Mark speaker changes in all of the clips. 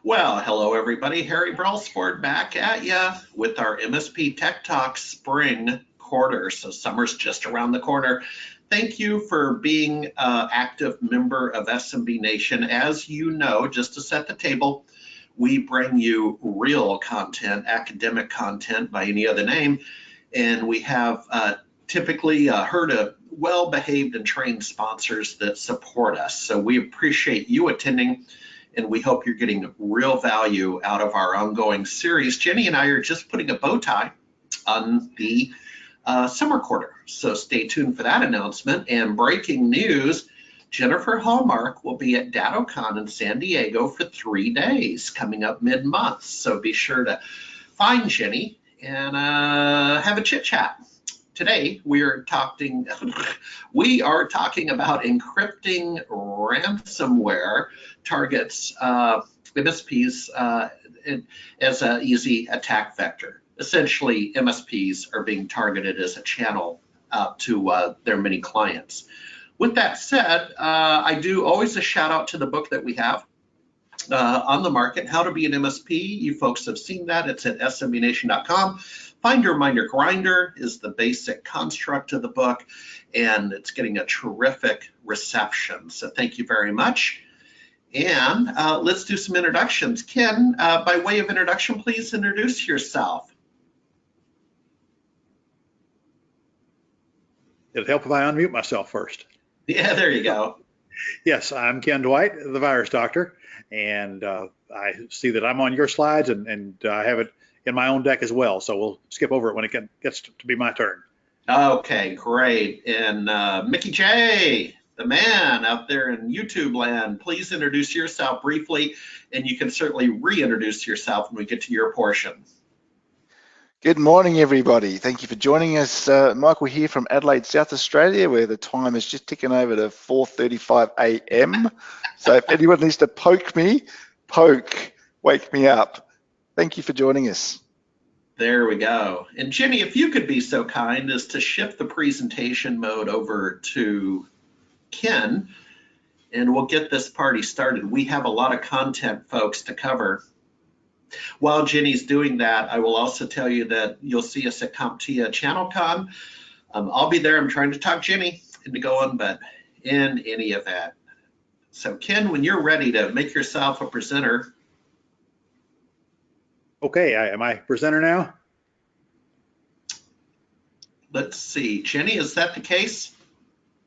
Speaker 1: Well, hello everybody. Harry Brailsford back at ya with our MSP Tech Talk spring quarter. So summer's just around the corner. Thank you for being an active member of SMB Nation. As you know, just to set the table, we bring you real content, academic content by any other name, and we have typically heard of well-behaved and trained sponsors that support us. So we appreciate you attending, and we hope you're getting real value out of our ongoing series. Jenny and I are just putting a bow tie on the summer quarter, so stay tuned for that announcement. And breaking news, Jennifer Hallmark will be at DattoCon in San Diego for 3 days coming up mid-month. So be sure to find Jenny and have a chit-chat. Today we are talking about encrypting ransomware targets MSPs as an easy attack vector. Essentially, MSPs are being targeted as a channel to their many clients. With that said, I do always a shout out to the book that we have on the market, How to Be an MSP. You folks have seen that. It's at smbnation.com. Find Your Minder Grinder is the basic construct of the book, and it's getting a terrific reception. So thank you very much. And let's do some introductions. Ken, by way of introduction, please introduce yourself.
Speaker 2: It'll help if I unmute myself first.
Speaker 1: Yeah, there you go.
Speaker 2: Yes, I'm Ken Dwight, the virus doctor, and I see that I'm on your slides, and I have it in my own deck as well, so we'll skip over it when it gets to be my turn.
Speaker 1: Okay, great. And Mickey J, the man out there in YouTube land, please introduce yourself briefly, and you can certainly reintroduce yourself when we get to your portion.
Speaker 3: Good morning, everybody. Thank you for joining us. Michael here from Adelaide, South Australia, where the time is just ticking over to 4:35 a.m. So if anyone needs to poke me, wake me up. Thank you for joining us.
Speaker 1: There we go. And Jenny, if you could be so kind as to shift the presentation mode over to Ken, and we'll get this party started. We have a lot of content, folks, to cover. While Jenny's doing that, I will also tell you that you'll see us at CompTIA ChannelCon. I'll be there. I'm trying to talk Jenny into going, but in any event. So Ken, when you're ready to make yourself a presenter.
Speaker 2: Okay, am I presenter now?
Speaker 1: Let's see, Jenny, is that the case?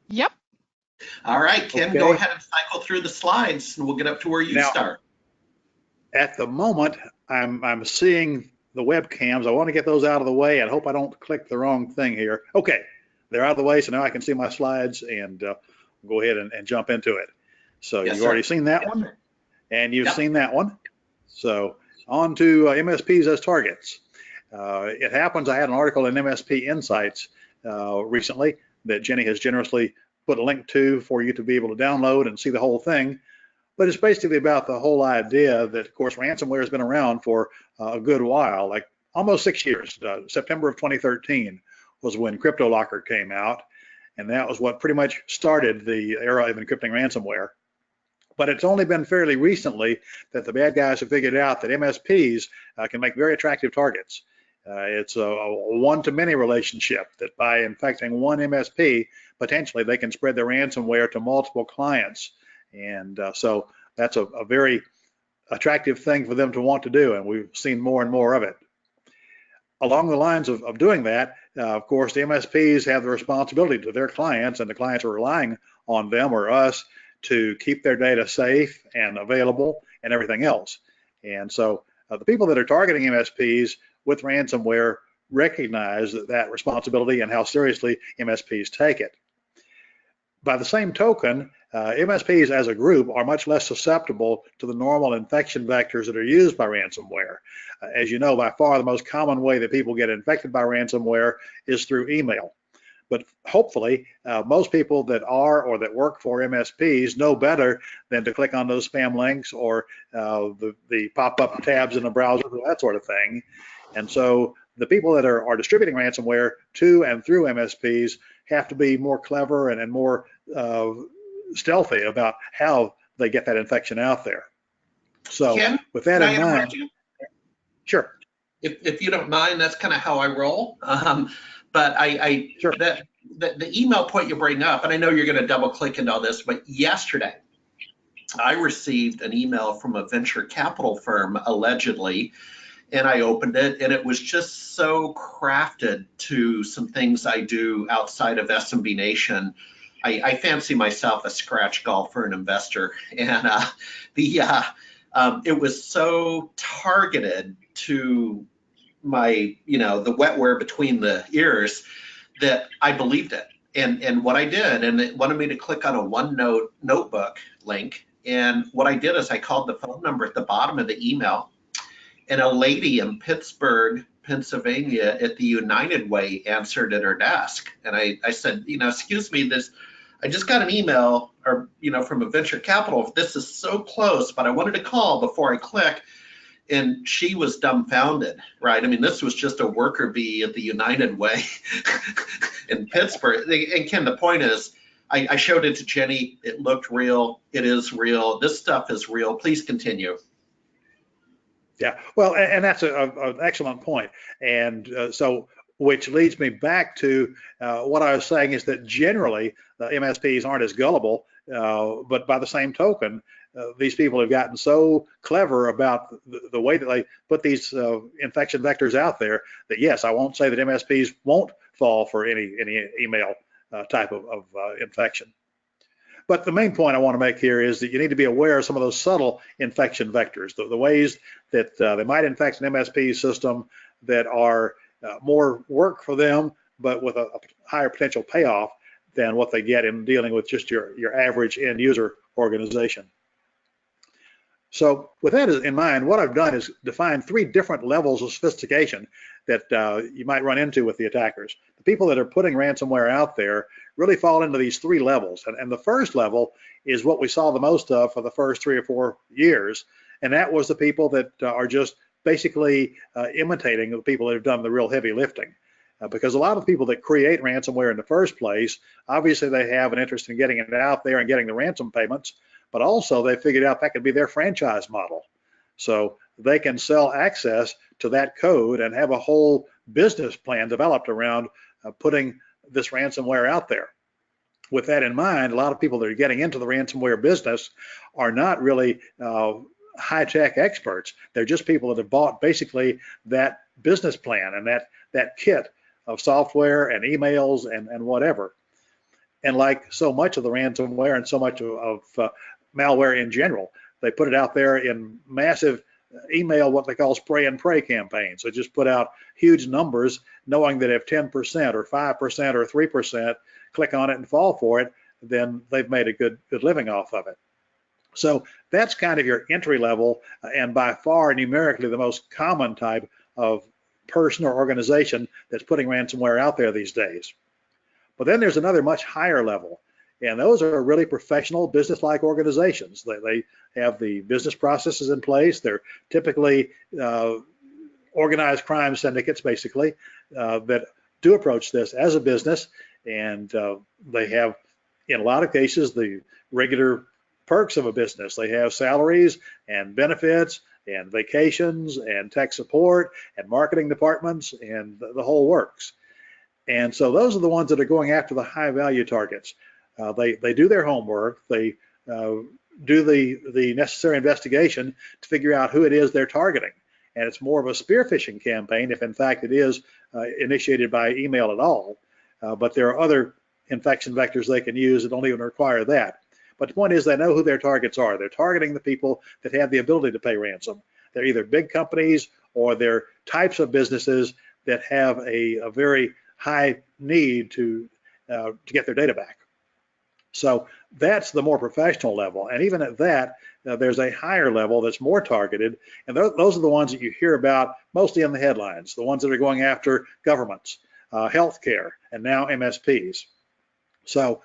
Speaker 4: Yep.
Speaker 1: All right, Ken,
Speaker 2: okay.
Speaker 1: Go ahead and cycle through the slides and we'll get up to where you start.
Speaker 2: At the moment, I'm seeing the webcams. I want to get those out of the way. I hope I don't click the wrong thing here. Okay, they're out of the way, so now I can see my slides, and go ahead and jump into it. So
Speaker 1: yes,
Speaker 2: you've
Speaker 1: sir.
Speaker 2: already seen that
Speaker 1: yes,
Speaker 2: one,
Speaker 1: sir.
Speaker 2: And you've
Speaker 1: yep.
Speaker 2: seen that one. So on to MSPs as targets. It happens I had an article in MSP Insights recently that Jenny has generously put a link to for you to be able to download and see the whole thing. But it's basically about the whole idea that, of course, ransomware has been around for a good while, like almost 6 years. September of 2013 was when CryptoLocker came out, and that was what pretty much started the era of encrypting ransomware. But it's only been fairly recently that the bad guys have figured out that MSPs can make very attractive targets. It's a one-to-many relationship that by infecting one MSP, potentially they can spread their ransomware to multiple clients. And so that's a very attractive thing for them to want to do, and we've seen more and more of it. Along the lines of doing that, of course, the MSPs have the responsibility to their clients, and the clients are relying on them or us to keep their data safe and available and everything else. And so the people that are targeting MSPs with ransomware recognize that responsibility and how seriously MSPs take it. By the same token, MSPs as a group are much less susceptible to the normal infection vectors that are used by ransomware. As you know, by far the most common way that people get infected by ransomware is through email. But hopefully, most people that are or that work for MSPs know better than to click on those spam links or the pop-up tabs in the browser, that sort of thing. And so the people that are distributing ransomware to and through MSPs have to be more clever and more stealthy about how they get that infection out there. So
Speaker 1: Ken,
Speaker 2: with that
Speaker 1: can I
Speaker 2: in mind,
Speaker 1: interrupt you?
Speaker 2: sure.
Speaker 1: If you don't mind, that's kind of how I roll. But
Speaker 2: Sure.
Speaker 1: the email point you bring up, and I know you're going to double click into all this, but yesterday I received an email from a venture capital firm allegedly, and I opened it, and it was just so crafted to some things I do outside of SMB Nation. I fancy myself a scratch golfer and investor, and it was so targeted to my, the wetware between the ears that I believed it. And what I did, and it wanted me to click on a OneNote notebook link. And what I did is I called the phone number at the bottom of the email, and a lady in Pittsburgh, Pennsylvania at the United Way answered at her desk. And I said, excuse me, I just got an email from a venture capital. This is so close, but I wanted to call before I click. And she was dumbfounded, right? I mean, this was just a worker bee at the United Way in Pittsburgh. And Ken, the point is, I showed it to Jenny. It looked real. It is real. This stuff is real. Please continue.
Speaker 2: Yeah, well, and that's an excellent point. And so, which leads me back to what I was saying is that generally MSPs aren't as gullible, but by the same token, these people have gotten so clever about the way that they put these infection vectors out there that, yes, I won't say that MSPs won't fall for any email type of infection. But the main point I want to make here is that you need to be aware of some of those subtle infection vectors, the ways that they might infect an MSP system that are more work for them, but with a higher potential payoff than what they get in dealing with just your average end user organization. So with that in mind, what I've done is define 3 different levels of sophistication that you might run into with the attackers. The people that are putting ransomware out there really fall into these 3 levels. And the first level is what we saw the most of for the first 3 or 4 years. And that was the people that are just basically imitating the people that have done the real heavy lifting. Because a lot of the people that create ransomware in the first place, obviously they have an interest in getting it out there and getting the ransom payments, but also they figured out that could be their franchise model. So they can sell access to that code and have a whole business plan developed around putting this ransomware out there. With that in mind, a lot of people that are getting into the ransomware business are not really high-tech experts. They're just people that have bought basically that business plan and that kit of software and emails and whatever. And like so much of the ransomware and so much of malware in general, they put it out there in massive email, what they call spray and pray campaigns. So just put out huge numbers, knowing that if 10% or 5% or 3% click on it and fall for it, then they've made a good living off of it. So that's kind of your entry level, and by far numerically the most common type of person or organization that's putting ransomware out there these days. But then there's another much higher level, and those are really professional business-like organizations. They have the business processes in place. They're typically organized crime syndicates, basically, that do approach this as a business, and they have, in a lot of cases, the regular perks of a business. They have salaries and benefits and vacations and tech support and marketing departments and the whole works. And so those are the ones that are going after the high value targets. They do their homework. They do the necessary investigation to figure out who it is they're targeting. And it's more of a spear phishing campaign if in fact it is initiated by email at all. But there are other infection vectors they can use that don't even require that. But the point is they know who their targets are. They're targeting the people that have the ability to pay ransom. They're either big companies or they're types of businesses that have a very high need to get their data back. So that's the more professional level. And even at that, there's a higher level that's more targeted. And those are the ones that you hear about mostly in the headlines, the ones that are going after governments, healthcare, and now MSPs. So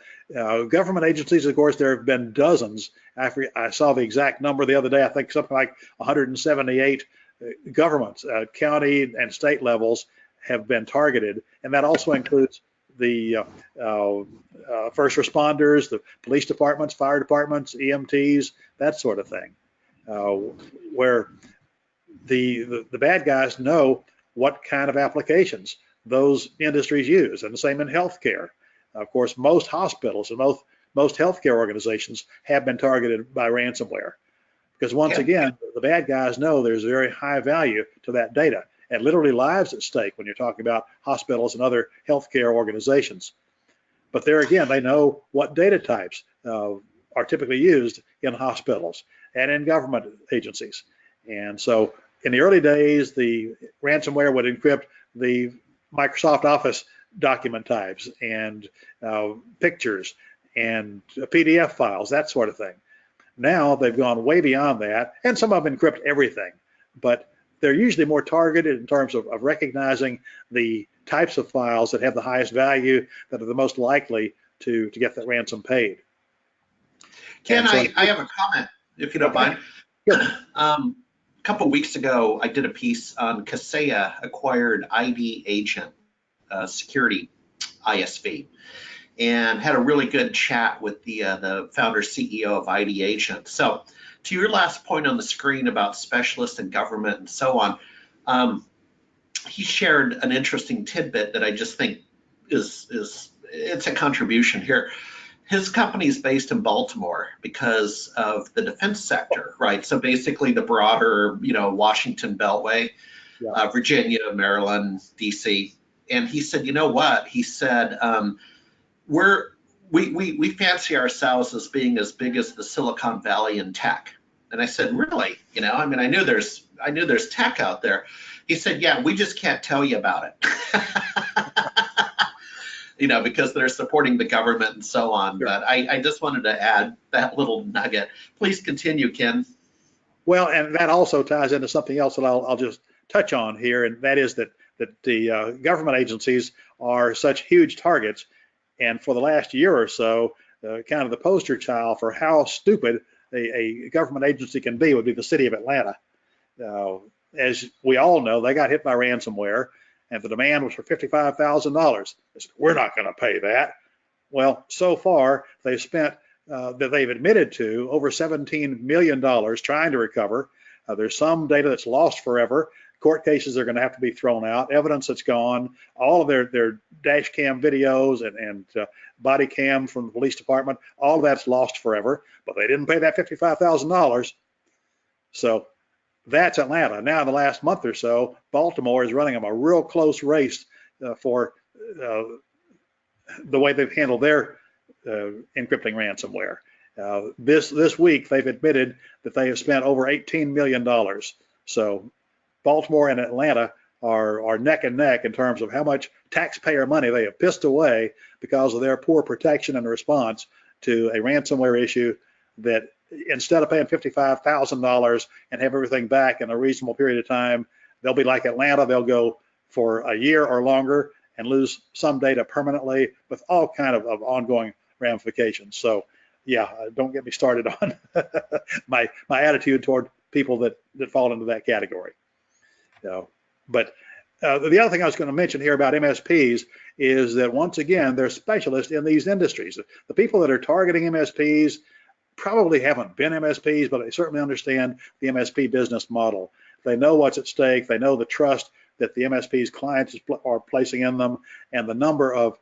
Speaker 2: government agencies, of course, there have been dozens. I saw the exact number the other day, I think something like 178 governments, county and state levels have been targeted. And that also includes the first responders, the police departments, fire departments, EMTs, that sort of thing. where the bad guys know what kind of applications those industries use, and the same in healthcare. Of course, most hospitals and most healthcare organizations have been targeted by ransomware, because once again, the bad guys know there's very high value to that data, and literally lives at stake when you're talking about hospitals and other healthcare organizations. But there again, they know what data types are typically used in hospitals and in government agencies. And so in the early days, the ransomware would encrypt the Microsoft Office document types and pictures and PDF files, that sort of thing. Now they've gone way beyond that, and some of them encrypt everything, but they're usually more targeted in terms of recognizing the types of files that have the highest value, that are the most likely to get that ransom paid.
Speaker 1: Ken, so I have a comment, if you don't mind.
Speaker 2: Sure.
Speaker 1: A couple weeks ago, I did a piece on Kaseya acquired ID Agent Security ISV, and had a really good chat with the founder CEO of ID Agent. So to your last point on the screen about specialists and government and so on, he shared an interesting tidbit that I just think it's a contribution here. His company is based in Baltimore because of the defense sector, right? So basically the broader, Washington Beltway, Virginia, Maryland, DC. And he said, you know what? He said, we fancy ourselves as being as big as the Silicon Valley in tech. And I said, really? I knew there's tech out there. He said, yeah, we just can't tell you about it. Because they're supporting the government and so on. Sure. But I just wanted to add that little nugget. Please continue, Ken.
Speaker 2: Well, and that also ties into something else that I'll just touch on here, and that is that the government agencies are such huge targets. And for the last year or so, kind of the poster child for how stupid a government agency can be would be the city of Atlanta. As we all know, they got hit by ransomware, and the demand was for $55,000. They said, we're not going to pay that. Well, so far, they've spent, that they've admitted to, over $17 million trying to recover. There's some data that's lost forever. Court cases are going to have to be thrown out, evidence that's gone, all of their dash cam videos and body cam from the police department, all of that's lost forever, but they didn't pay that $55,000. So that's Atlanta. Now in the last month or so, Baltimore is running them a real close race for the way they've handled their encrypting ransomware. This week, they've admitted that they have spent over $18 million. So Baltimore and Atlanta are neck and neck in terms of how much taxpayer money they have pissed away because of their poor protection and response to a ransomware issue that, instead of paying $55,000 and have everything back in a reasonable period of time, they'll be like Atlanta. They'll go for a year or longer and lose some data permanently with all kind of ongoing ramifications. So yeah, don't get me started on my attitude toward people that fall into that category. But the other thing I was going to mention here about MSPs is that, once again, they're specialists in these industries. The people that are targeting MSPs probably haven't been MSPs, but they certainly understand the MSP business model. They know what's at stake. They know the trust that the MSP's clients are placing in them, and the number of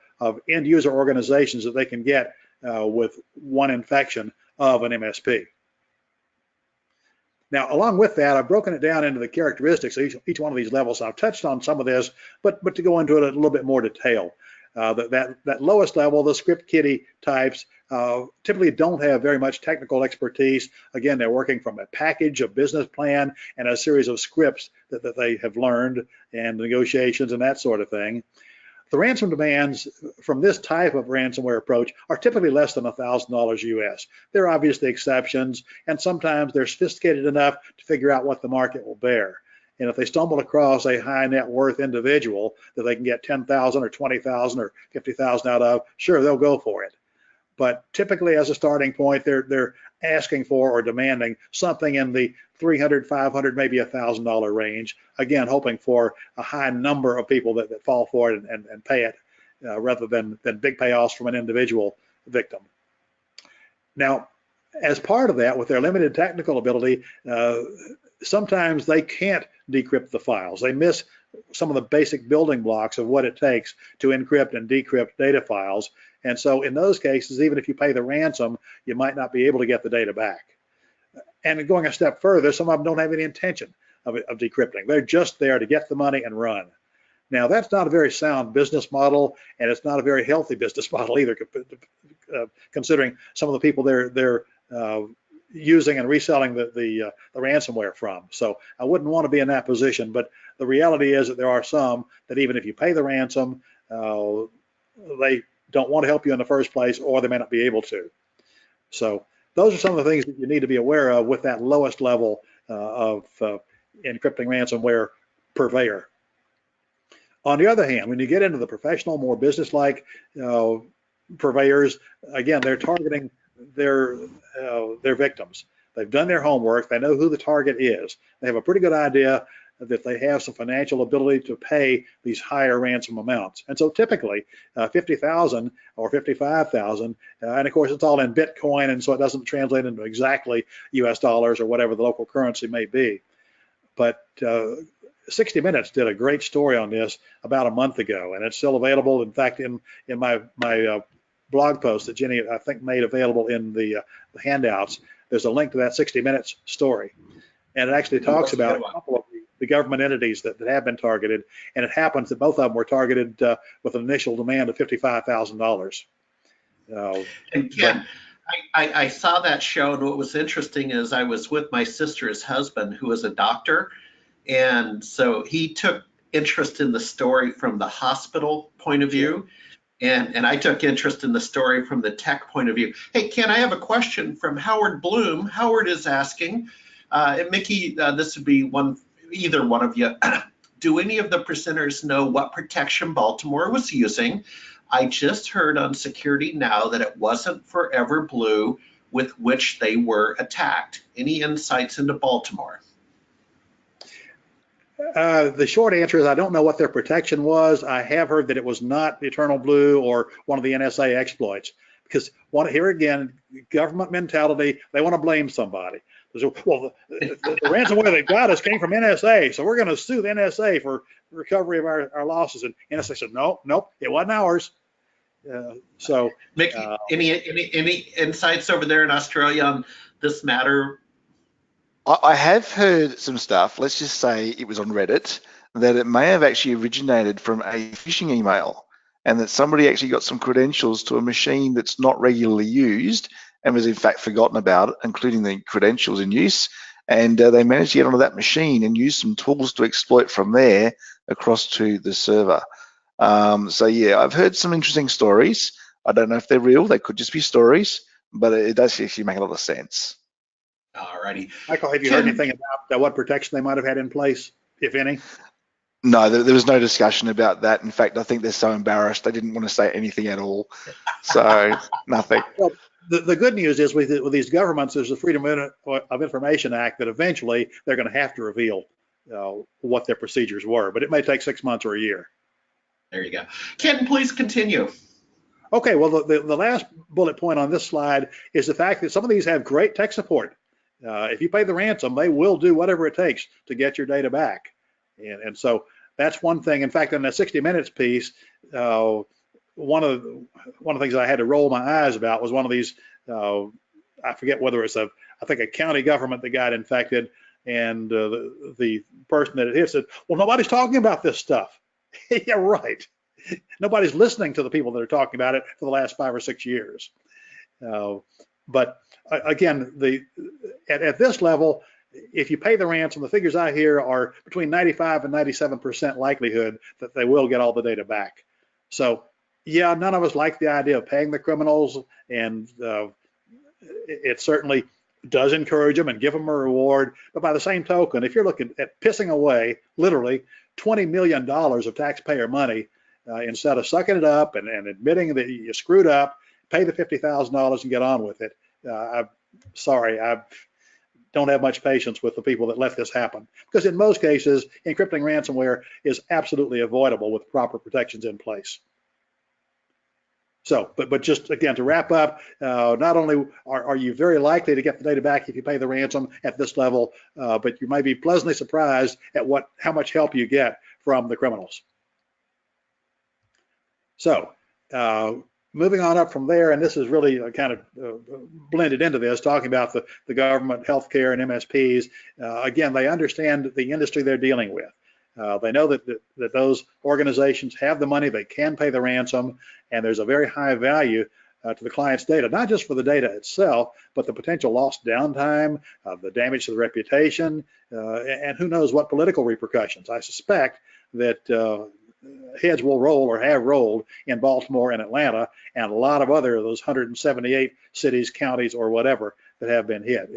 Speaker 2: end user organizations that they can get with one infection of an MSP. Now, along with that, I've broken it down into the characteristics of each one of these levels. I've touched on some of this, but to go into it in a little bit more detail. That lowest level, the script kiddie types, typically don't have very much technical expertise. Again, they're working from a package, a business plan, and a series of scripts that they have learned, and negotiations and that sort of thing. The ransom demands from this type of ransomware approach are typically less than $1,000 US. There are obviously exceptions, and sometimes they're sophisticated enough to figure out what the market will bear. And if they stumble across a high net worth individual that they can get 10,000 or 20,000 or 50,000 out of, sure, they'll go for it. But typically, as a starting point, they're asking for or demanding something in the $300, $500, maybe $1,000 range. Again, hoping for a high number of people that fall for it and pay it, rather than big payoffs from an individual victim. Now, as part of that, with their limited technical ability, sometimes they can't decrypt the files. They miss some of the basic building blocks of what it takes to encrypt and decrypt data files. And so in those cases, even if you pay the ransom, you might not be able to get the data back. And going a step further, some of them don't have any intention of decrypting. They're just there to get the money and run. Now, that's not a very sound business model, and it's not a very healthy business model either, considering some of the people they're using and reselling the ransomware from. So I wouldn't want to be in that position, but the reality is that there are some that even if you pay the ransom, they don't want to help you in the first place, or they may not be able to. So those are some of the things that you need to be aware of with that lowest level of encrypting ransomware purveyor. On the other hand, when you get into the professional, more business-like purveyors, again, they're targeting their victims. They've done their homework. They know who the target is. They have a pretty good idea that they have some financial ability to pay these higher ransom amounts. And so typically $50,000 or $55,000, and of course it's all in Bitcoin, and so it doesn't translate into exactly US dollars or whatever the local currency may be. But 60 Minutes did a great story on this about a month ago, and it's still available. In fact, in my blog post that Jenny, I think, made available in the handouts, there's a link to that 60 Minutes story. And it actually talks about a couple of the government entities that have been targeted, and it happens that both of them were targeted with an initial demand of $55,000.
Speaker 1: And Ken, I saw that show, and what was interesting is I was with my sister's husband, who is a doctor, and so he took interest in the story from the hospital point of view, and I took interest in the story from the tech point of view. Hey, Ken, I have a question from Howard Bloom. Howard is asking, and Mickey, this would be either one of you. Do any of the presenters know what protection Baltimore was using? I just heard on Security Now that it wasn't Forever Blue with which they were attacked. Any insights into Baltimore?
Speaker 2: The short answer is I don't know what their protection was. I have heard that it was not Eternal Blue or one of the NSA exploits, because here again, government mentality, they want to blame somebody. Well, the ransomware they got us came from NSA, so we're going to sue the NSA for recovery of our losses. And NSA said, nope, it wasn't ours.
Speaker 1: Mickey, any insights over there in Australia on this matter?
Speaker 3: I have heard some stuff, let's just say it was on Reddit, that it may have actually originated from a phishing email, and that somebody actually got some credentials to a machine that's not regularly used and was in fact forgotten about it, including the credentials in use, and they managed to get onto that machine and use some tools to exploit from there across to the server. So yeah, I've heard some interesting stories. I don't know if they're real, they could just be stories, but it does actually make a lot of sense.
Speaker 1: All righty.
Speaker 2: Michael, have you heard anything about what protection they might have had in place, if any?
Speaker 3: No, there was no discussion about that. In fact, I think they're so embarrassed they didn't want to say anything at all. So nothing.
Speaker 2: Well, the good news is with these governments, there's the Freedom of Information Act that eventually they're going to have to reveal what their procedures were, but it may take 6 months or a year.
Speaker 1: There you go. Ken, please continue.
Speaker 2: Okay, well, the last bullet point on this slide is the fact that some of these have great tech support. If you pay the ransom, they will do whatever it takes to get your data back. And so that's one thing. In fact, in the 60 Minutes piece, one of the things I had to roll my eyes about was one of these, I forget whether it's I think a county government that got infected, and the person that it hit said, well, nobody's talking about this stuff. Yeah, right. Nobody's listening to the people that are talking about it for the last 5 or 6 years. But again, at this level, if you pay the ransom, the figures I hear are between 95 and 97% likelihood that they will get all the data back. So yeah, none of us like the idea of paying the criminals, and it certainly does encourage them and give them a reward. But by the same token, if you're looking at pissing away literally $20 million of taxpayer money, instead of sucking it up and admitting that you screwed up, pay the $50,000 and get on with it. I'm sorry, I don't have much patience with the people that let this happen, because in most cases, encrypting ransomware is absolutely avoidable with proper protections in place. So, but just again, to wrap up, not only are you very likely to get the data back if you pay the ransom at this level, but you might be pleasantly surprised at how much help you get from the criminals. So, moving on up from there, and this is really kind of blended into this, talking about the government, healthcare, and MSPs. Again, they understand the industry they're dealing with. They know that those organizations have the money, they can pay the ransom, and there's a very high value to the client's data, not just for the data itself, but the potential lost downtime, the damage to the reputation, and who knows what political repercussions. I suspect that heads will roll or have rolled in Baltimore and Atlanta and a lot of other of those 178 cities, counties, or whatever that have been hit.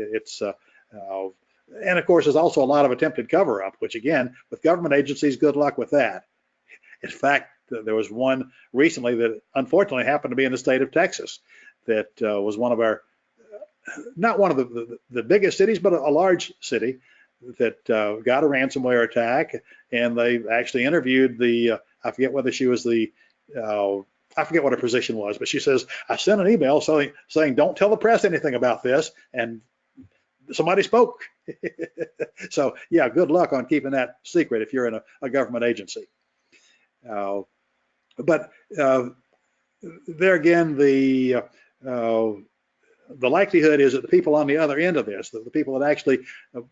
Speaker 2: And of course, there's also a lot of attempted cover-up, which again, with government agencies, good luck with that. In fact, there was one recently that unfortunately happened to be in the state of Texas that was one of our, not one of the biggest cities, but a large city that got a ransomware attack, and they actually interviewed I forget whether she was I forget what her position was, but she says, I sent an email saying don't tell the press anything about this, and somebody spoke. So yeah, good luck on keeping that secret if you're in a government agency. But there again, the likelihood is that the people on the other end of this, the people that actually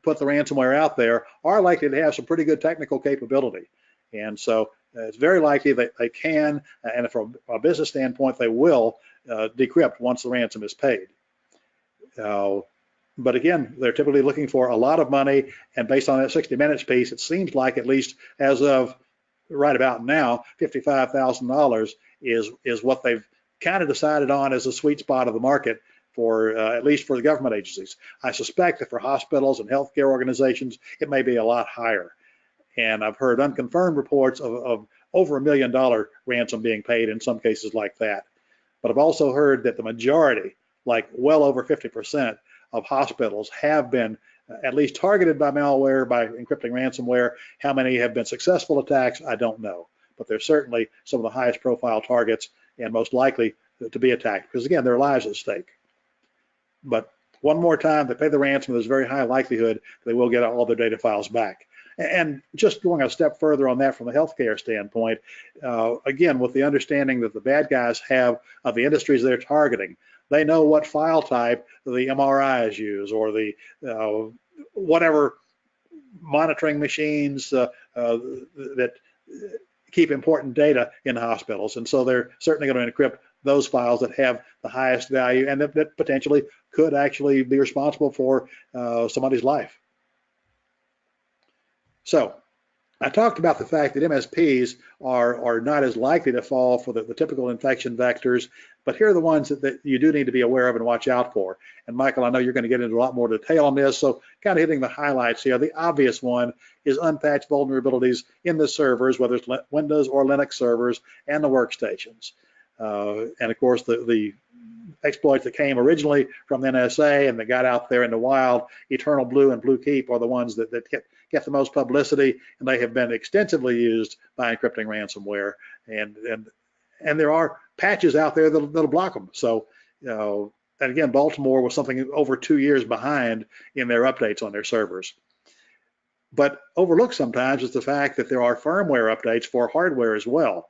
Speaker 2: put the ransomware out there, are likely to have some pretty good technical capability. And so it's very likely that they can, and from a business standpoint, they will decrypt once the ransom is paid. But again, they're typically looking for a lot of money, and based on that 60 Minutes piece, it seems like, at least as of right about now, $55,000 is what they've kind of decided on as a sweet spot of the market for at least for the government agencies. I suspect that for hospitals and healthcare organizations, it may be a lot higher. And I've heard unconfirmed reports of over $1 million ransom being paid in some cases like that. But I've also heard that the majority, like well over 50% of hospitals, have been at least targeted by malware, by encrypting ransomware. How many have been successful attacks, I don't know. But they're certainly some of the highest profile targets and most likely to be attacked, because again, their lives at stake. But one more time, they pay the ransom, there's a very high likelihood they will get all their data files back. And just going a step further on that from the healthcare standpoint, again, with the understanding that the bad guys have of the industries they're targeting, they know what file type the MRIs use, or the whatever monitoring machines that keep important data in hospitals. And so they're certainly going to encrypt those files that have the highest value and that potentially could actually be responsible for somebody's life. So I talked about the fact that MSPs are not as likely to fall for the typical infection vectors, but here are the ones that you do need to be aware of and watch out for. And Michael, I know you're going to get into a lot more detail on this, so kind of hitting the highlights here. The obvious one is unpatched vulnerabilities in the servers, whether it's Windows or Linux servers, and the workstations. And of course, the exploits that came originally from the NSA and that got out there in the wild, Eternal Blue and Blue Keep are the ones that get the most publicity, and they have been extensively used by encrypting ransomware. And there are patches out there that'll block them. So, and again, Baltimore was something over 2 years behind in their updates on their servers. But overlooked sometimes is the fact that there are firmware updates for hardware as well.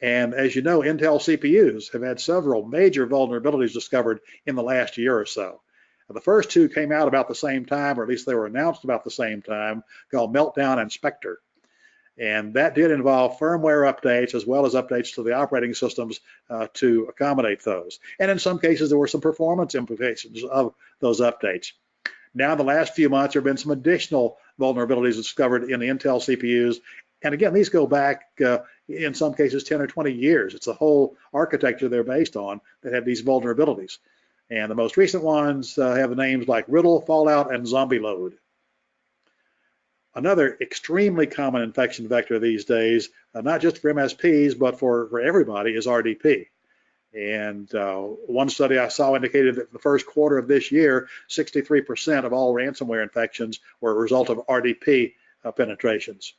Speaker 2: And as you know, Intel CPUs have had several major vulnerabilities discovered in the last year or so. The first two came out about the same time, or at least they were announced about the same time, called Meltdown and Spectre. And that did involve firmware updates as well as updates to the operating systems to accommodate those. And in some cases, there were some performance implications of those updates. Now, in the last few months, there have been some additional vulnerabilities discovered in the Intel CPUs. And again, these go back, in some cases, 10 or 20 years. It's the whole architecture they're based on that have these vulnerabilities. And the most recent ones have the names like Riddle, Fallout, and Zombie Load. Another extremely common infection vector these days, not just for MSPs, but for everybody, is RDP. And one study I saw indicated that the first quarter of this year, 63% of all ransomware infections were a result of RDP penetrations.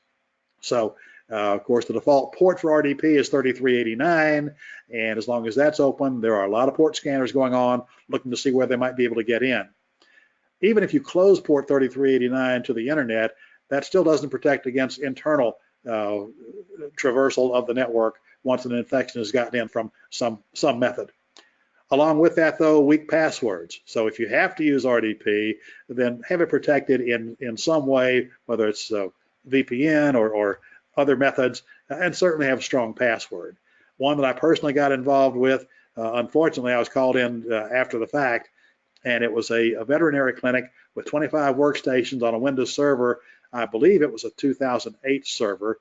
Speaker 2: So Of course, the default port for RDP is 3389, and as long as that's open, there are a lot of port scanners going on looking to see where they might be able to get in. Even if you close port 3389 to the internet, that still doesn't protect against internal traversal of the network once an infection has gotten in from some method. Along with that, though, weak passwords. So if you have to use RDP, then have it protected in some way, whether it's VPN or other methods, and certainly have a strong password. One that I personally got involved with, unfortunately, I was called in after the fact, and it was a veterinary clinic with 25 workstations on a Windows server. I believe it was a 2008 server,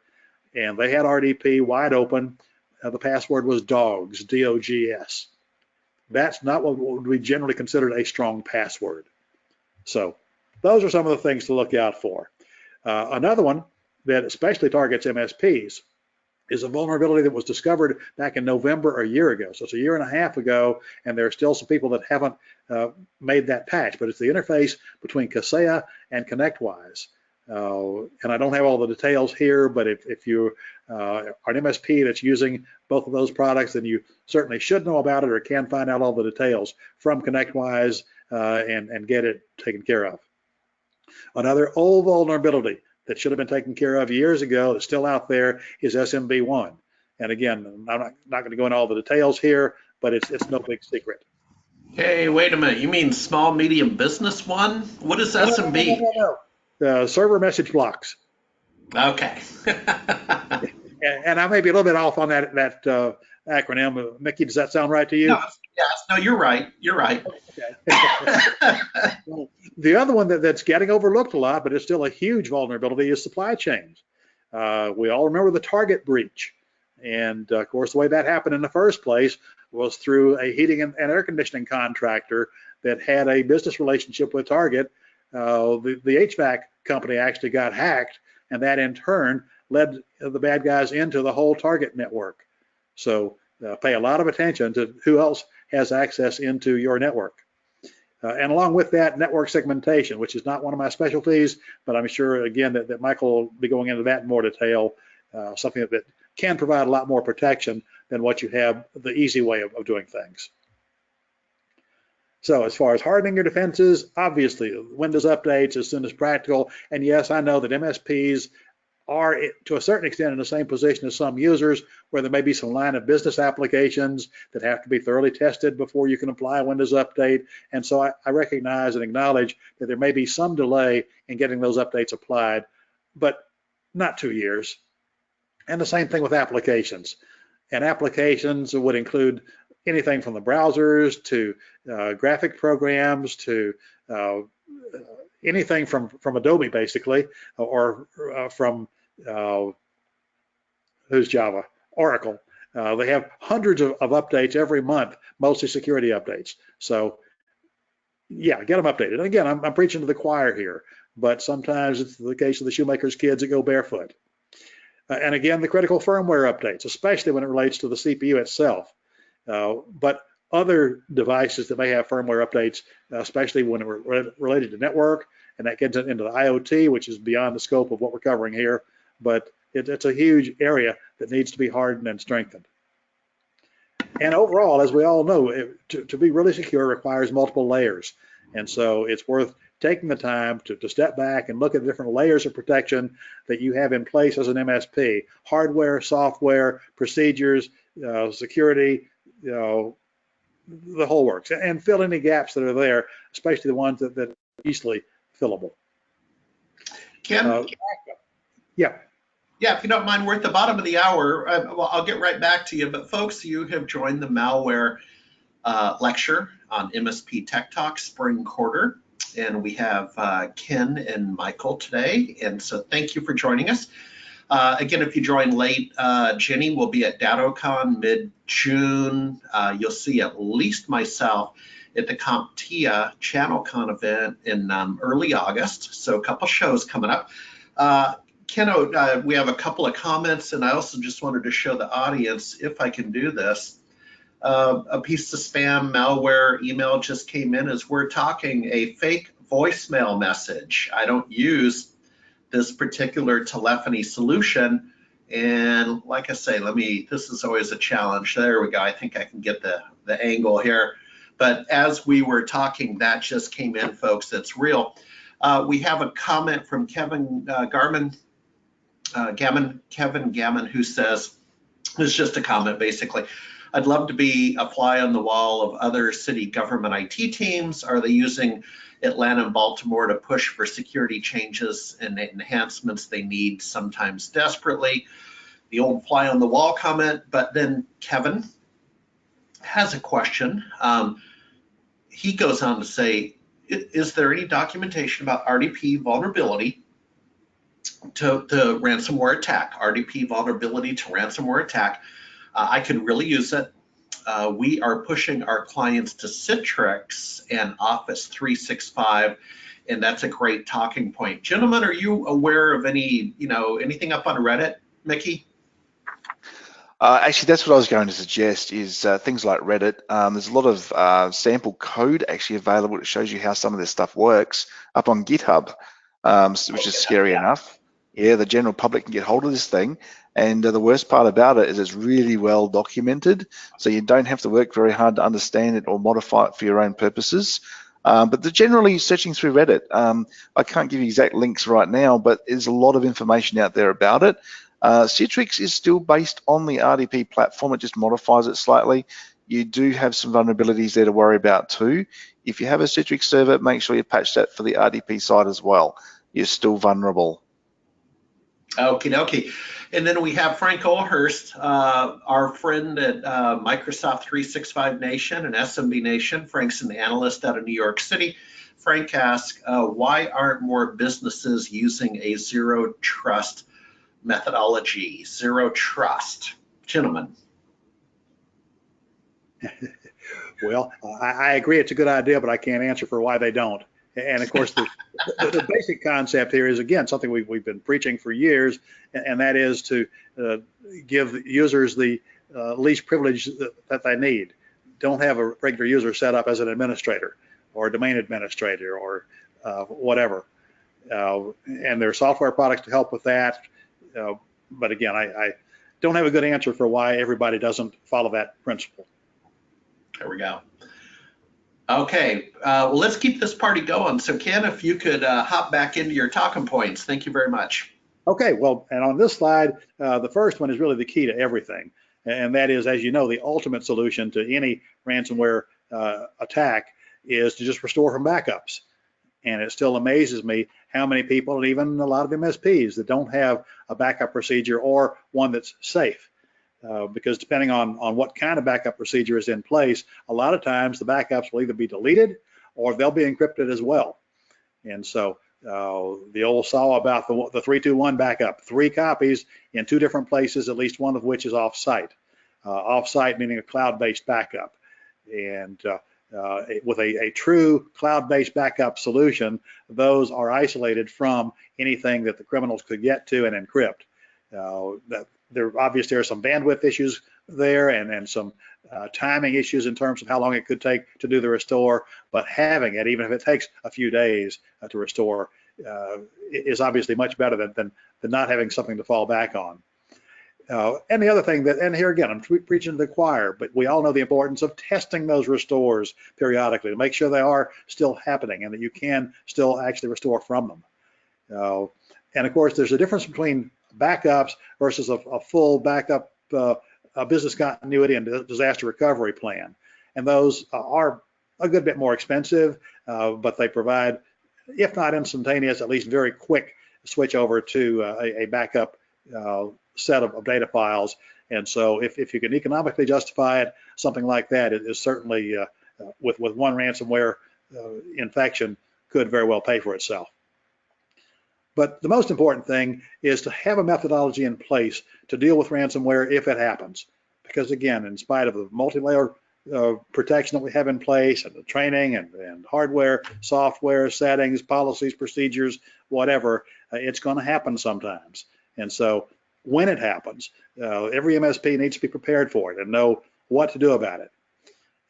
Speaker 2: and they had RDP wide open. The password was DOGS, D-O-G-S. That's not what would be generally considered a strong password. So those are some of the things to look out for. Another one that especially targets MSPs is a vulnerability that was discovered back in November a year ago. So it's a year and a half ago, and there are still some people that haven't made that patch, but it's the interface between Kaseya and ConnectWise. And I don't have all the details here, but if you are an MSP that's using both of those products, then you certainly should know about it or can find out all the details from ConnectWise and get it taken care of. Another old vulnerability that should have been taken care of years ago that's still out there is SMB1. And again, I'm not going to go into all the details here, but it's no big secret.
Speaker 1: Hey, wait a minute. You mean small medium business one? What is SMB?
Speaker 2: No. Server message blocks.
Speaker 1: Okay.
Speaker 2: And I may be a little bit off on that acronym. Mickey, does that sound right to you?
Speaker 1: No, yes, no, you're right. You're right.
Speaker 2: Okay. The other one that's getting overlooked a lot, but it's still a huge vulnerability, is supply chains. We all remember the Target breach. And of course, the way that happened in the first place was through a heating and air conditioning contractor that had a business relationship with Target. The HVAC company actually got hacked, and that in turn led the bad guys into the whole Target network. So pay a lot of attention to who else has access into your network. And along with that, network segmentation, which is not one of my specialties, but I'm sure, again, that Michael will be going into that in more detail, something that can provide a lot more protection than what you have the easy way of doing things. So as far as hardening your defenses, obviously Windows updates as soon as practical. And yes, I know that MSPs are to a certain extent in the same position as some users, where there may be some line of business applications that have to be thoroughly tested before you can apply a Windows update. And so I recognize and acknowledge that there may be some delay in getting those updates applied, but not 2 years. And the same thing with applications. And applications would include anything from the browsers to graphic programs to anything from Adobe, basically, or from who's Java? Oracle. They have hundreds of updates every month, mostly security updates. So yeah, get them updated. And again, I'm preaching to the choir here, but sometimes it's the case of the shoemaker's kids that go barefoot. And again, the critical firmware updates, especially when it relates to the CPU itself. But other devices that may have firmware updates, especially when it's related to network, and that gets into the IoT, which is beyond the scope of what we're covering here. But it's a huge area that needs to be hardened and strengthened. And overall, as we all know, to be really secure requires multiple layers. And so it's worth taking the time to step back and look at the different layers of protection that you have in place as an MSP: hardware, software, procedures, security, the whole works, and fill any gaps that are there, especially the ones that are easily fillable.
Speaker 1: Ken?
Speaker 2: Yeah.
Speaker 1: Yeah, if you don't mind, we're at the bottom of the hour. Well, I'll get right back to you. But folks, you have joined the malware lecture on MSP Tech Talk Spring Quarter. And we have Ken and Michael today. And so thank you for joining us. Again, if you join late, Jenny will be at DattoCon mid-June. You'll see at least myself at the CompTIA ChannelCon event in early August. So a couple shows coming up. Ken, we have a couple of comments, and I also just wanted to show the audience, if I can do this, a piece of spam malware email just came in as we're talking, a fake voicemail message. I don't use this particular telephony solution, And like I say, this is always a challenge. There we go. I think I can get the angle here. But as we were talking, that just came in, folks. It's real. We have a comment from Kevin Gammon, who says, it's just a comment basically. I'd love to be a fly on the wall of other city government IT teams. Are they using Atlanta and Baltimore to push for security changes and enhancements they need sometimes desperately? The old fly on the wall comment, but then Kevin has a question. He goes on to say, is there any documentation about RDP vulnerability to the ransomware attack? RDP vulnerability to ransomware attack. I could really use it. We are pushing our clients to Citrix and Office 365, and that's a great talking point. Gentlemen, are you aware of anything up on Reddit, Mickey?
Speaker 3: Actually, that's what I was going to suggest is things like Reddit. There's a lot of sample code actually available that shows you how some of this stuff works up on GitHub, which is scary enough. Yeah, the general public can get hold of this thing. And the worst part about it is it's really well documented, so you don't have to work very hard to understand it or modify it for your own purposes. But generally searching through Reddit, I can't give you exact links right now, but there's a lot of information out there about it. Citrix is still based on the RDP platform. It just modifies it slightly. You do have some vulnerabilities there to worry about too. If you have a Citrix server, make sure you patch that for the RDP side as well. You're still vulnerable.
Speaker 1: Okie dokie. And then we have Frank Olhurst, our friend at Microsoft 365 Nation and SMB Nation. Frank's an analyst out of New York City. Frank asks, why aren't more businesses using a zero trust methodology? Zero trust. Gentlemen.
Speaker 2: Well, I agree it's a good idea, but I can't answer for why they don't. And of course, the basic concept here is, again, something we've been preaching for years, and that is to give users the least privilege that they need. Don't have a regular user set up as an administrator or a domain administrator or whatever. And there are software products to help with that. But again, I don't have a good answer for why everybody doesn't follow that principle.
Speaker 1: There we go. Okay, well, let's keep this party going. So Ken, if you could hop back into your talking points. Thank you very much.
Speaker 2: Okay, well, and on this slide, the first one is really the key to everything. And that is, as you know, the ultimate solution to any ransomware attack is to just restore from backups. And it still amazes me how many people, and even a lot of MSPs, that don't have a backup procedure or one that's safe. Because depending on what kind of backup procedure is in place, a lot of times the backups will either be deleted or they'll be encrypted as well. And so the old saw about the 3-2-1 backup, 3 copies in 2 different places, at least one of which is off-site. Off-site meaning a cloud-based backup. And with a true cloud-based backup solution, those are isolated from anything that the criminals could get to and encrypt. There obviously are some bandwidth issues there and some timing issues in terms of how long it could take to do the restore, but having it, even if it takes a few days to restore, is obviously much better than not having something to fall back on. And the other thing and here again, I'm preaching to the choir, but we all know the importance of testing those restores periodically to make sure they are still happening and that you can still actually restore from them. And of course, there's a difference between backups versus a full backup business continuity and disaster recovery plan. And those are a good bit more expensive, but they provide, if not instantaneous, at least very quick switch over to a backup set of data files. And so if you can economically justify it, something like that is certainly, with one ransomware infection, could very well pay for itself. But the most important thing is to have a methodology in place to deal with ransomware if it happens. Because again, in spite of the multi-layer protection that we have in place and the training and hardware, software, settings, policies, procedures, whatever, it's going to happen sometimes. And so when it happens, every MSP needs to be prepared for it and know what to do about it.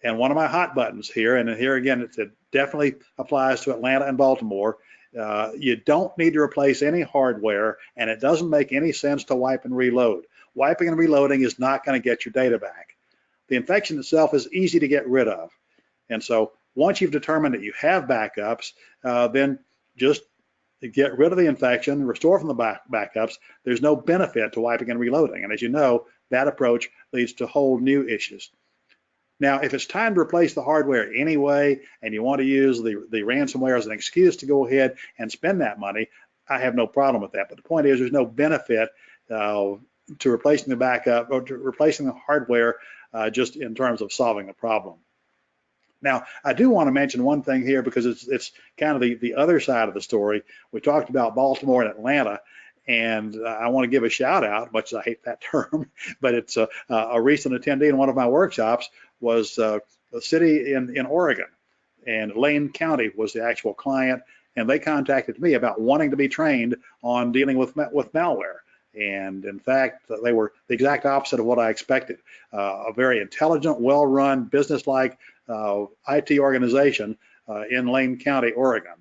Speaker 2: And one of my hot buttons here, and here again, it definitely applies to Atlanta and Baltimore, you don't need to replace any hardware, and it doesn't make any sense to wipe and reload. Wiping and reloading is not going to get your data back. The infection itself is easy to get rid of. And so once you've determined that you have backups, then just get rid of the infection, restore from the backups. There's no benefit to wiping and reloading. And as you know, that approach leads to whole new issues. Now, if it's time to replace the hardware anyway, and you want to use the ransomware as an excuse to go ahead and spend that money, I have no problem with that. But the point is, there's no benefit to replacing the backup or to replacing the hardware just in terms of solving the problem. Now, I do want to mention one thing here because it's kind of the other side of the story. We talked about Baltimore and Atlanta, and I want to give a shout out, much as I hate that term, but it's a recent attendee in one of my workshops was a city in Oregon, and Lane County was the actual client, and they contacted me about wanting to be trained on dealing with malware. And in fact, they were the exact opposite of what I expected. A very intelligent, well-run, business-like IT organization in Lane County, Oregon.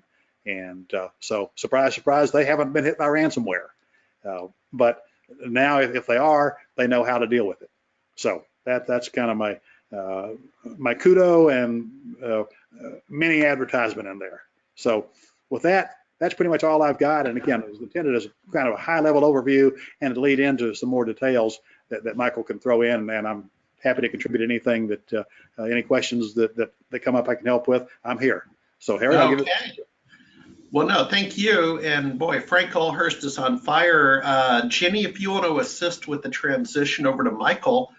Speaker 2: And so, surprise, surprise, they haven't been hit by ransomware. But now, if they are, they know how to deal with it. So that's kind of my kudo and mini advertisement in there. So with that, that's pretty much all I've got. And again, it was intended as kind of a high-level overview and to lead into some more details that Michael can throw in. And I'm happy to contribute anything that any questions that come up I can help with. I'm here. So Harry, I'll give it to you.
Speaker 1: Well, no, thank you. And boy, Frank Allhurst is on fire. Jenny, if you want to assist with the transition over to Michael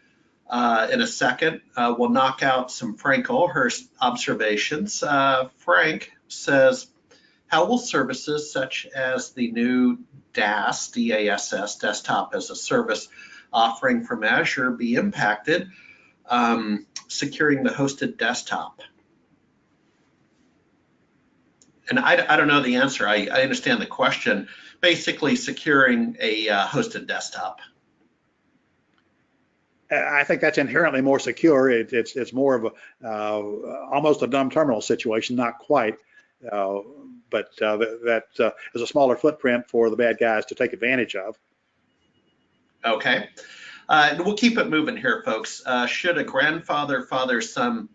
Speaker 1: in a second, we'll knock out some Frank Allhurst observations. Frank says, how will services such as the new DAS, DASS, Desktop as a Service offering from Azure be impacted securing the hosted desktop? And I don't know the answer. I understand the question. Basically, securing a hosted desktop.
Speaker 2: I think that's inherently more secure. It's more of a almost a dumb terminal situation, not quite, but that is a smaller footprint for the bad guys to take advantage of.
Speaker 1: Okay, we'll keep it moving here, folks. Should a grandfather, father, son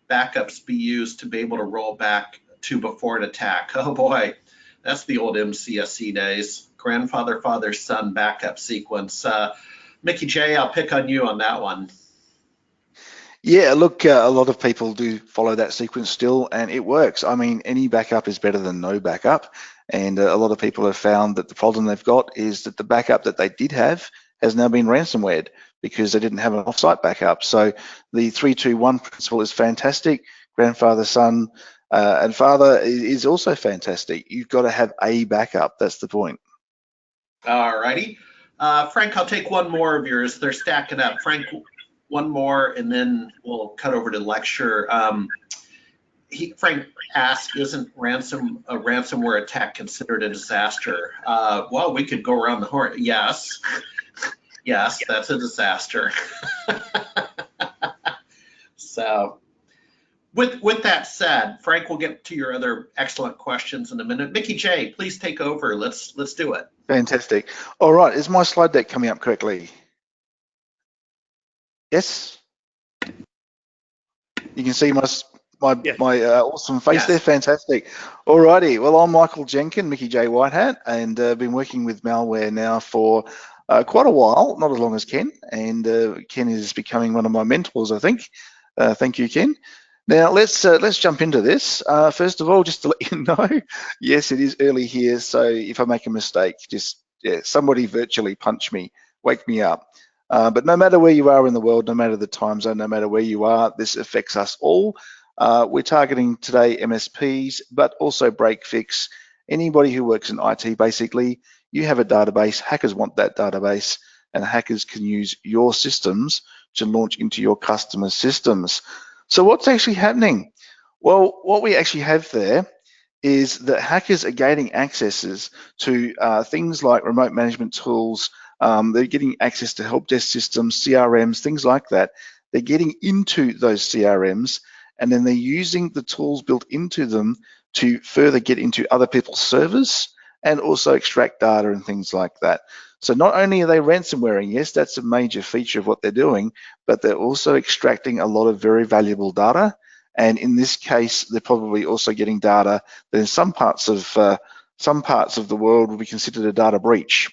Speaker 1: backups be used to be able to roll back to before an attack? Oh boy, that's the old MCSE days. Grandfather, father, son backup sequence. Mickey J, I'll pick on you on that one.
Speaker 3: Yeah, look, a lot of people do follow that sequence still, and it works. I mean, any backup is better than no backup, and a lot of people have found that the problem they've got is that the backup that they did have has now been ransomwared because they didn't have an offsite backup. So the 3-2-1 principle is fantastic. Grandfather, son, and father is also fantastic. You've got to have a backup. That's the point.
Speaker 1: All righty. Frank, I'll take one more of yours. They're stacking up. Frank, one more, and then we'll cut over to lecture. Frank asked, isn't a ransomware attack considered a disaster? Well, we could go around the horn. Yes. Yes, that's a disaster. So with that said, Frank, we'll get to your other excellent questions in a minute. Mickey J, please take over. Let's do it.
Speaker 3: Fantastic. All right, is my slide deck coming up correctly? Yes? You can see my awesome face there. Fantastic. All righty. Well, I'm Michael Jenkin, Mickey J Whitehat, and been working with malware now for quite a while, not as long as Ken. And Ken is becoming one of my mentors, I think. Thank you, Ken. Now let's jump into this. First of all, just to let you know, yes, it is early here, so if I make a mistake, just somebody virtually punch me, wake me up. But no matter where you are in the world, no matter the time zone, no matter where you are, this affects us all. We're targeting today MSPs, but also break fix. Anybody who works in IT, basically, you have a database, hackers want that database, and hackers can use your systems to launch into your customers' systems. So what's actually happening? Well, what we actually have there is that hackers are gaining accesses to things like remote management tools. They're getting access to help desk systems, CRMs, things like that. they're getting into those CRMs, and then they're using the tools built into them to further get into other people's servers and also extract data and things like that. So not only are they ransomwaring, yes, that's a major feature of what they're doing, but they're also extracting a lot of very valuable data. And in this case, they're probably also getting data that in some parts of the world will be considered a data breach.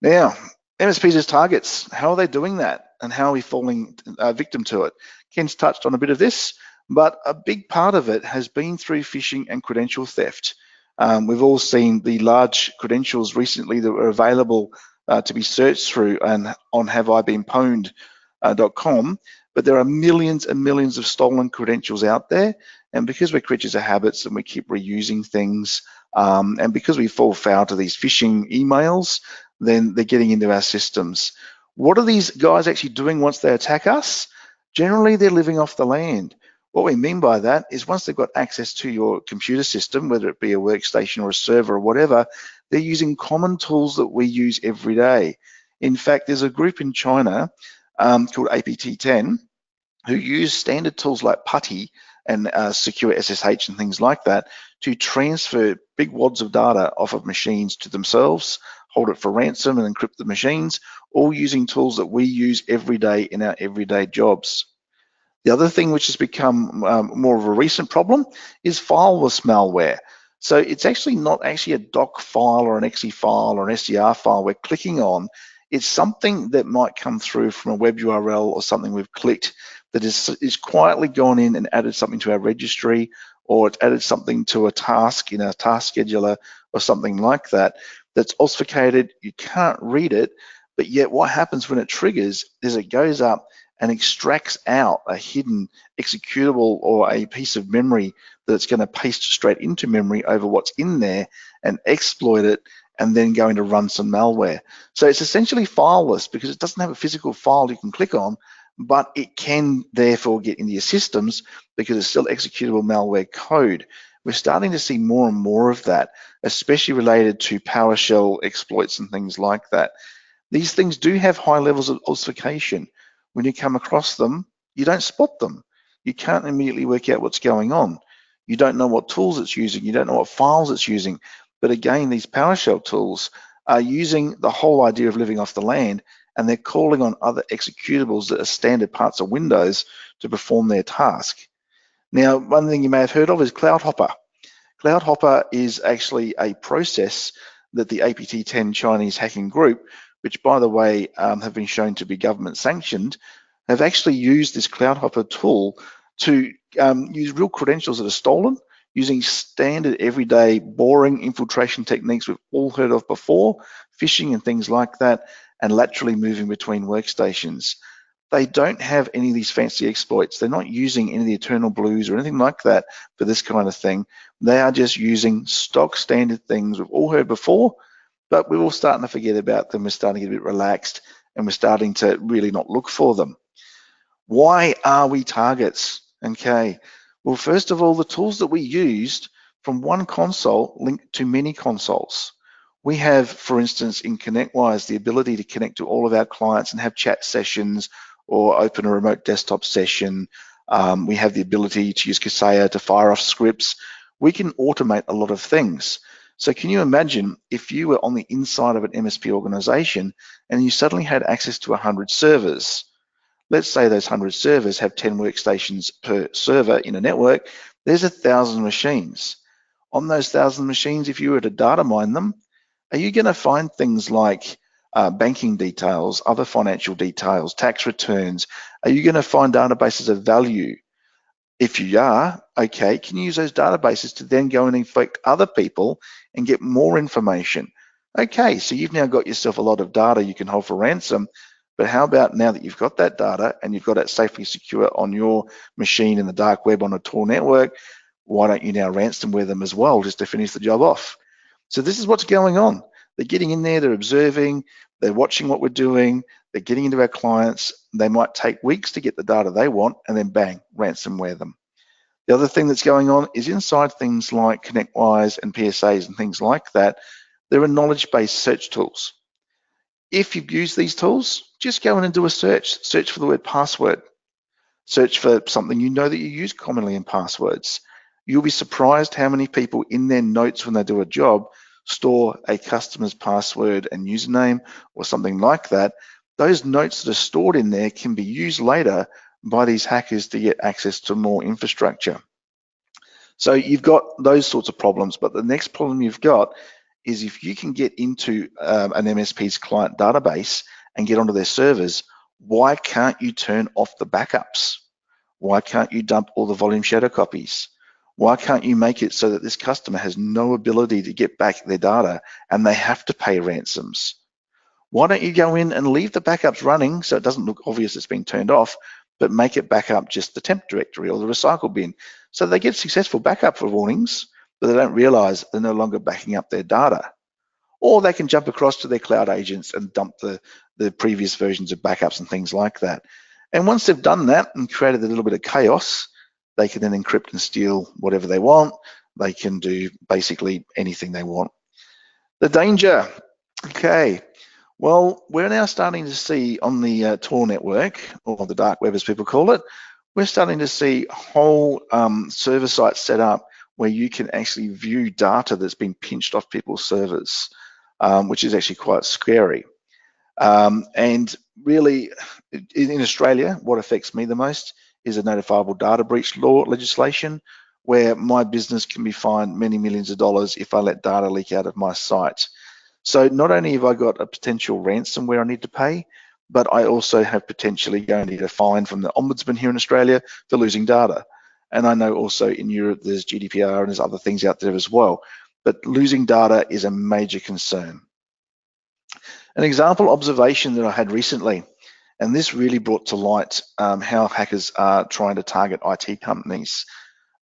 Speaker 3: Now, MSPs as targets, how are they doing that? And how are we falling victim to it? Ken's touched on a bit of this, but a big part of it has been through phishing and credential theft. We've all seen the large credentials recently that were available to be searched through and on haveibeenpwned.com, but there are millions and millions of stolen credentials out there. And because we're creatures of habits and we keep reusing things, and because we fall foul to these phishing emails, then they're getting into our systems. What are these guys actually doing once they attack us? Generally, they're living off the land. What we mean by that is once they've got access to your computer system, whether it be a workstation or a server or whatever, they're using common tools that we use every day. In fact, there's a group in China called APT10 who use standard tools like PuTTY and secure SSH and things like that to transfer big wads of data off of machines to themselves, hold it for ransom and encrypt the machines, all using tools that we use every day in our everyday jobs. The other thing which has become more of a recent problem is fileless malware. So it's actually not actually a doc file or an exe file or an SDR file we're clicking on. It's something that might come through from a web URL or something we've clicked that is quietly gone in and added something to our registry, or it's added something to a task in a task scheduler or something like that, that's obfuscated. You can't read it, but yet what happens when it triggers is it goes up and extracts out a hidden executable or a piece of memory that's going to paste straight into memory over what's in there and exploit it, and then going to run some malware. So it's essentially fileless because it doesn't have a physical file you can click on, but it can therefore get into your systems because it's still executable malware code. We're starting to see more and more of that, especially related to PowerShell exploits and things like that. These things do have high levels of obfuscation. When you come across them, you don't spot them. You can't immediately work out what's going on. You don't know what tools it's using. You don't know what files it's using. But again, these PowerShell tools are using the whole idea of living off the land, and they're calling on other executables that are standard parts of Windows to perform their task. Now, one thing you may have heard of is CloudHopper. CloudHopper is actually a process that the APT10 Chinese hacking group, which by the way have been shown to be government sanctioned, have actually used this CloudHopper tool to use real credentials that are stolen using standard everyday boring infiltration techniques we've all heard of before, phishing and things like that, and laterally moving between workstations. They don't have any of these fancy exploits. They're not using any of the eternal blues or anything like that for this kind of thing. They are just using stock standard things we've all heard before, but we're all starting to forget about them. We're starting to get a bit relaxed, and we're starting to really not look for them. Why are we targets? Okay, well, first of all, the tools that we used from one console link to many consoles. We have, for instance, in ConnectWise, the ability to connect to all of our clients and have chat sessions or open a remote desktop session. We have the ability to use Kaseya to fire off scripts. We can automate a lot of things. So can you imagine if you were on the inside of an MSP organization and you suddenly had access to 100 servers? Let's say those 100 servers have 10 workstations per server in a network. There's 1,000 machines. On those 1,000 machines, if you were to data mine them, are you going to find things like banking details, other financial details, tax returns? Are you going to find databases of value? If you are, okay, can you use those databases to then go and infect other people and get more information? Okay, so you've now got yourself a lot of data you can hold for ransom, but how about now that you've got that data and you've got it safely secure on your machine in the dark web on a Tor network, why don't you now ransomware them as well just to finish the job off? So this is what's going on. They're getting in there, they're observing, they're watching what we're doing, they're getting into our clients. They might take weeks to get the data they want, and then bang, ransomware them. The other thing that's going on is inside things like ConnectWise and PSAs and things like that, there are knowledge-based search tools. If you've used these tools, just go in and do a search. Search for the word password. Search for something you know that you use commonly in passwords. You'll be surprised how many people in their notes when they do a job store a customer's password and username or something like that. Those notes that are stored in there can be used later by these hackers to get access to more infrastructure. So you've got those sorts of problems, but the next problem you've got is if you can get into an MSP's client database and get onto their servers, why can't you turn off the backups? Why can't you dump all the volume shadow copies? Why can't you make it so that this customer has no ability to get back their data and they have to pay ransoms? Why don't you go in and leave the backups running so it doesn't look obvious it's been turned off, but make it back up just the temp directory or the recycle bin, so they get successful backup for warnings, but they don't realize they're no longer backing up their data. Or they can jump across to their cloud agents and dump the previous versions of backups and things like that. And once they've done that and created a little bit of chaos, they can then encrypt and steal whatever they want. They can do basically anything they want. The danger, okay. Well, we're now starting to see on the Tor network, or the dark web as people call it, we're starting to see whole server sites set up where you can actually view data that's been pinched off people's servers, which is actually quite scary. And really, in Australia, what affects me the most is a notifiable data breach law legislation, where my business can be fined many millions of dollars if I let data leak out of my site. So not only have I got a potential ransomware I need to pay, but I also have potentially going to need a fine from the Ombudsman here in Australia for losing data. And I know also in Europe there's GDPR and there's other things out there as well. But losing data is a major concern. An example observation that I had recently, and this really brought to light how hackers are trying to target IT companies.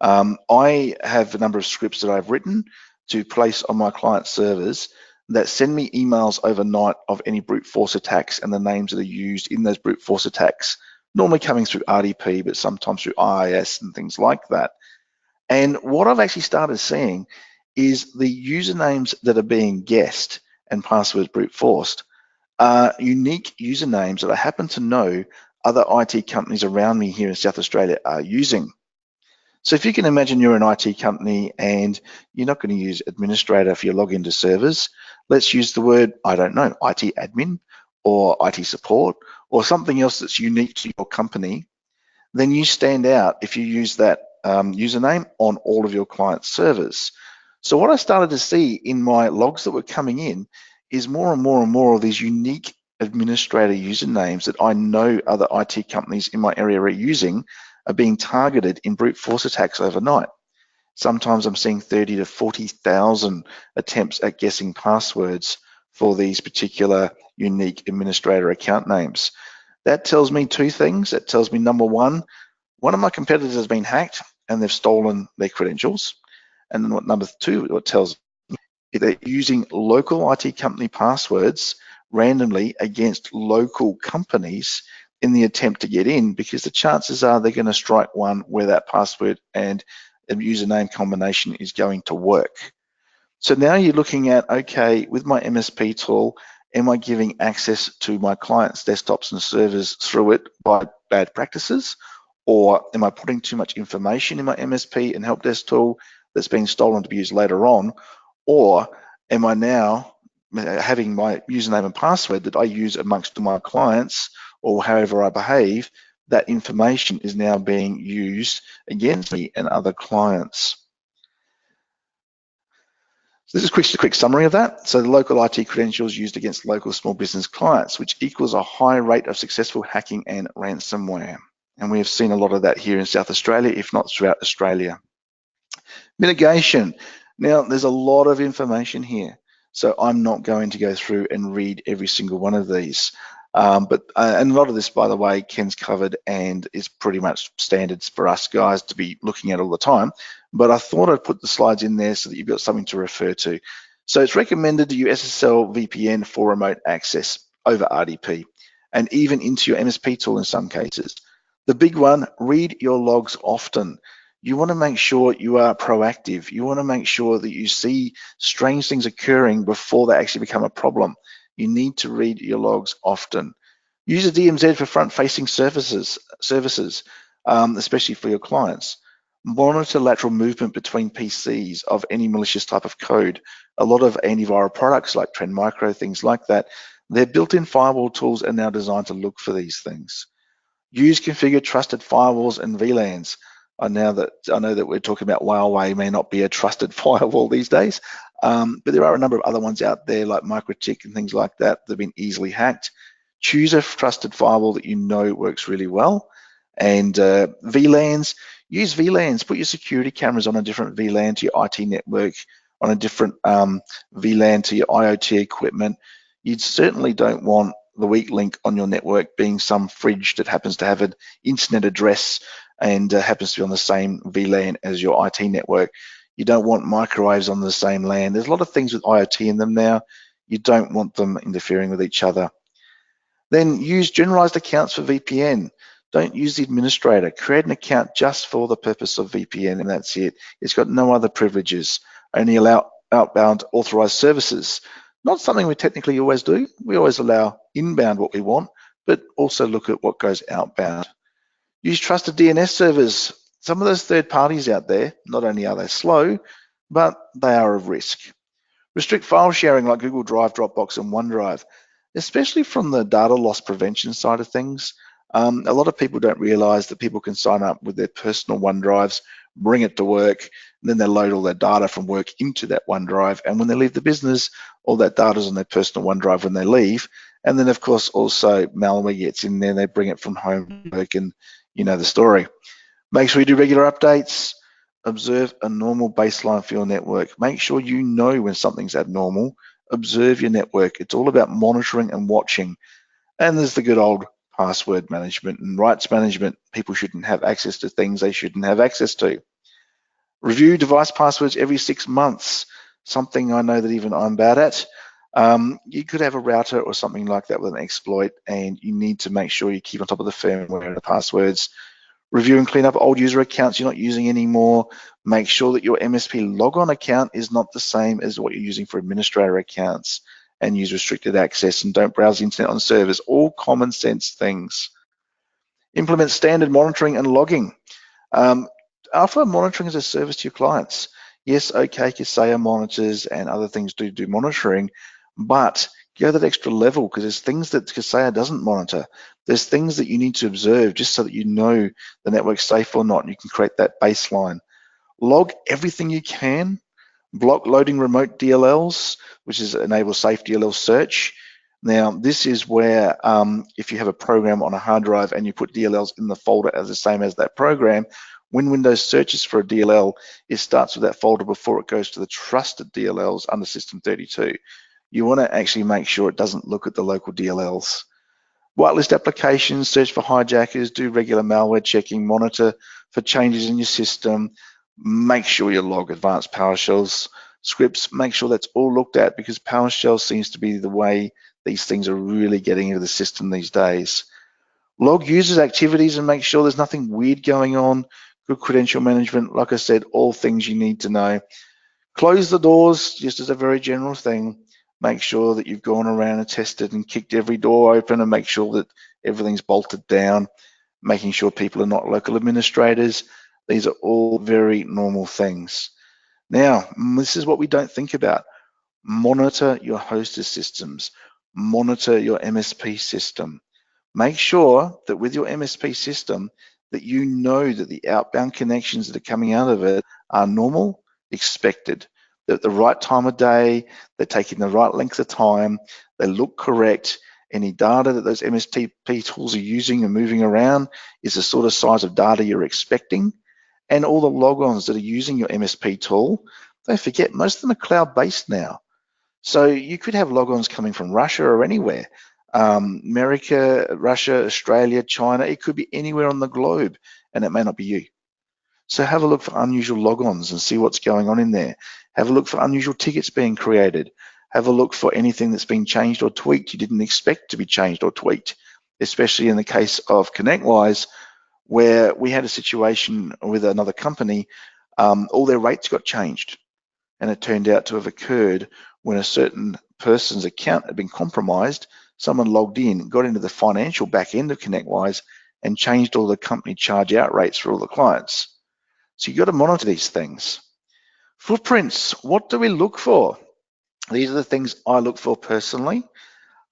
Speaker 3: I have a number of scripts that I've written to place on my client servers that send me emails overnight of any brute force attacks and the names that are used in those brute force attacks, normally coming through RDP, but sometimes through IIS and things like that. And what I've actually started seeing is the usernames that are being guessed and passwords brute forced are unique usernames that I happen to know other IT companies around me here in South Australia are using. So if you can imagine you're an IT company and you're not going to use administrator for your login to servers, let's use the word, I don't know, IT admin or IT support or something else that's unique to your company, then you stand out if you use that username on all of your client servers. So what I started to see in my logs that were coming in is more and more and more of these unique administrator usernames that I know other IT companies in my area are using are being targeted in brute force attacks overnight. Sometimes I'm seeing 30 to 40,000 attempts at guessing passwords for these particular unique administrator account names. That tells me two things. It tells me, number one of my competitors has been hacked and they've stolen their credentials. And then number two, what tells me is they're using local IT company passwords randomly against local companies in the attempt to get in, because the chances are they're going to strike one where that password and a username combination is going to work. So now you're looking at, okay, with my MSP tool, am I giving access to my clients' desktops and servers through it by bad practices? Or am I putting too much information in my MSP and help desk tool that's being stolen to be used later on? Or am I now having my username and password that I use amongst my clients, or however I behave, that information is now being used against me and other clients? So this is just a quick summary of that. So the local IT credentials used against local small business clients, which equals a high rate of successful hacking and ransomware. And we have seen a lot of that here in South Australia, if not throughout Australia. Mitigation. Now, there's a lot of information here, so I'm not going to go through and read every single one of these. And a lot of this, by the way, Ken's covered and is pretty much standards for us guys to be looking at all the time. But I thought I'd put the slides in there so that you've got something to refer to. So it's recommended to use SSL VPN for remote access over RDP, and even into your MSP tool in some cases. The big one, read your logs often. You want to make sure you are proactive. You want to make sure that you see strange things occurring before they actually become a problem. You need to read your logs often. Use a DMZ for front-facing services, especially for your clients. Monitor lateral movement between PCs of any malicious type of code. A lot of antiviral products like Trend Micro, things like that, their built-in firewall tools are now designed to look for these things. Use configured trusted firewalls and VLANs. I know that we're talking about Huawei may not be a trusted firewall these days, but there are a number of other ones out there like MikroTik and things like that that have been easily hacked. Choose a trusted firewall that you know works really well. And VLANs, use VLANs. Put your security cameras on a different VLAN to your IT network, on a different VLAN to your IoT equipment. You certainly don't want the weak link on your network being some fridge that happens to have an internet address and happens to be on the same VLAN as your IT network. You don't want microwaves on the same LAN. There's a lot of things with IoT in them now. You don't want them interfering with each other. Then use generalized accounts for VPN. Don't use the administrator. Create an account just for the purpose of VPN, and that's it. It's got no other privileges. Only allow outbound authorized services. Not something we technically always do. We always allow inbound what we want, but also look at what goes outbound. Use trusted DNS servers. Some of those third parties out there, not only are they slow, but they are of risk. Restrict file sharing like Google Drive, Dropbox, and OneDrive, especially from the data loss prevention side of things. A lot of people don't realize that people can sign up with their personal OneDrives, bring it to work, and then they load all their data from work into that OneDrive. And when they leave the business, all that data is on their personal OneDrive when they leave. And then, of course, also malware gets in there, they bring it from home to work, and you know the story. Make sure you do regular updates. Observe a normal baseline for your network. Make sure you know when something's abnormal. Observe your network. It's all about monitoring and watching. And there's the good old password management and rights management. People shouldn't have access to things they shouldn't have access to. Review device passwords every 6 months, something I know that even I'm bad at. You could have a router or something like that with an exploit, and you need to make sure you keep on top of the firmware and the passwords. Review and clean up old user accounts you're not using anymore. Make sure that your MSP logon account is not the same as what you're using for administrator accounts, and use restricted access, and don't browse the internet on servers. All common sense things. Implement standard monitoring and logging. Offer monitoring as a service to your clients. Yes, okay, Kaseya monitors and other things do monitoring, but go that extra level, because there's things that Kaseya doesn't monitor. There's things that you need to observe just so that you know the network's safe or not, and you can create that baseline. Log everything you can. Block loading remote DLLs, which is enable safe DLL search. Now, this is where if you have a program on a hard drive and you put DLLs in the folder as the same as that program, when Windows searches for a DLL, it starts with that folder before it goes to the trusted DLLs under System 32. You want to actually make sure it doesn't look at the local DLLs. Whitelist applications, search for hijackers, do regular malware checking, monitor for changes in your system. Make sure you log advanced PowerShell scripts. Make sure that's all looked at, because PowerShell seems to be the way these things are really getting into the system these days. Log users' activities and make sure there's nothing weird going on. Good credential management, like I said, all things you need to know. Close the doors, just as a very general thing. Make sure that you've gone around and tested and kicked every door open, and make sure that everything's bolted down, making sure people are not local administrators. These are all very normal things. Now, this is what we don't think about. Monitor your hosted systems. Monitor your MSP system. Make sure that with your MSP system that you know that the outbound connections that are coming out of it are normal, expected. They're at the right time of day, they're taking the right length of time, they look correct. Any data that those MSP tools are using and moving around is the sort of size of data you're expecting. And all the logons that are using your MSP tool, don't forget, most of them are cloud-based now. So you could have logons coming from Russia or anywhere. America, Russia, Australia, China, it could be anywhere on the globe, and it may not be you. So have a look for unusual logons and see what's going on in there. Have a look for unusual tickets being created. Have a look for anything that's been changed or tweaked you didn't expect to be changed or tweaked, especially in the case of ConnectWise, where we had a situation with another company, all their rates got changed, and it turned out to have occurred when a certain person's account had been compromised, someone logged in, got into the financial back end of ConnectWise and changed all the company charge out rates for all the clients. So you've got to monitor these things. Footprints, what do we look for? These are the things I look for personally.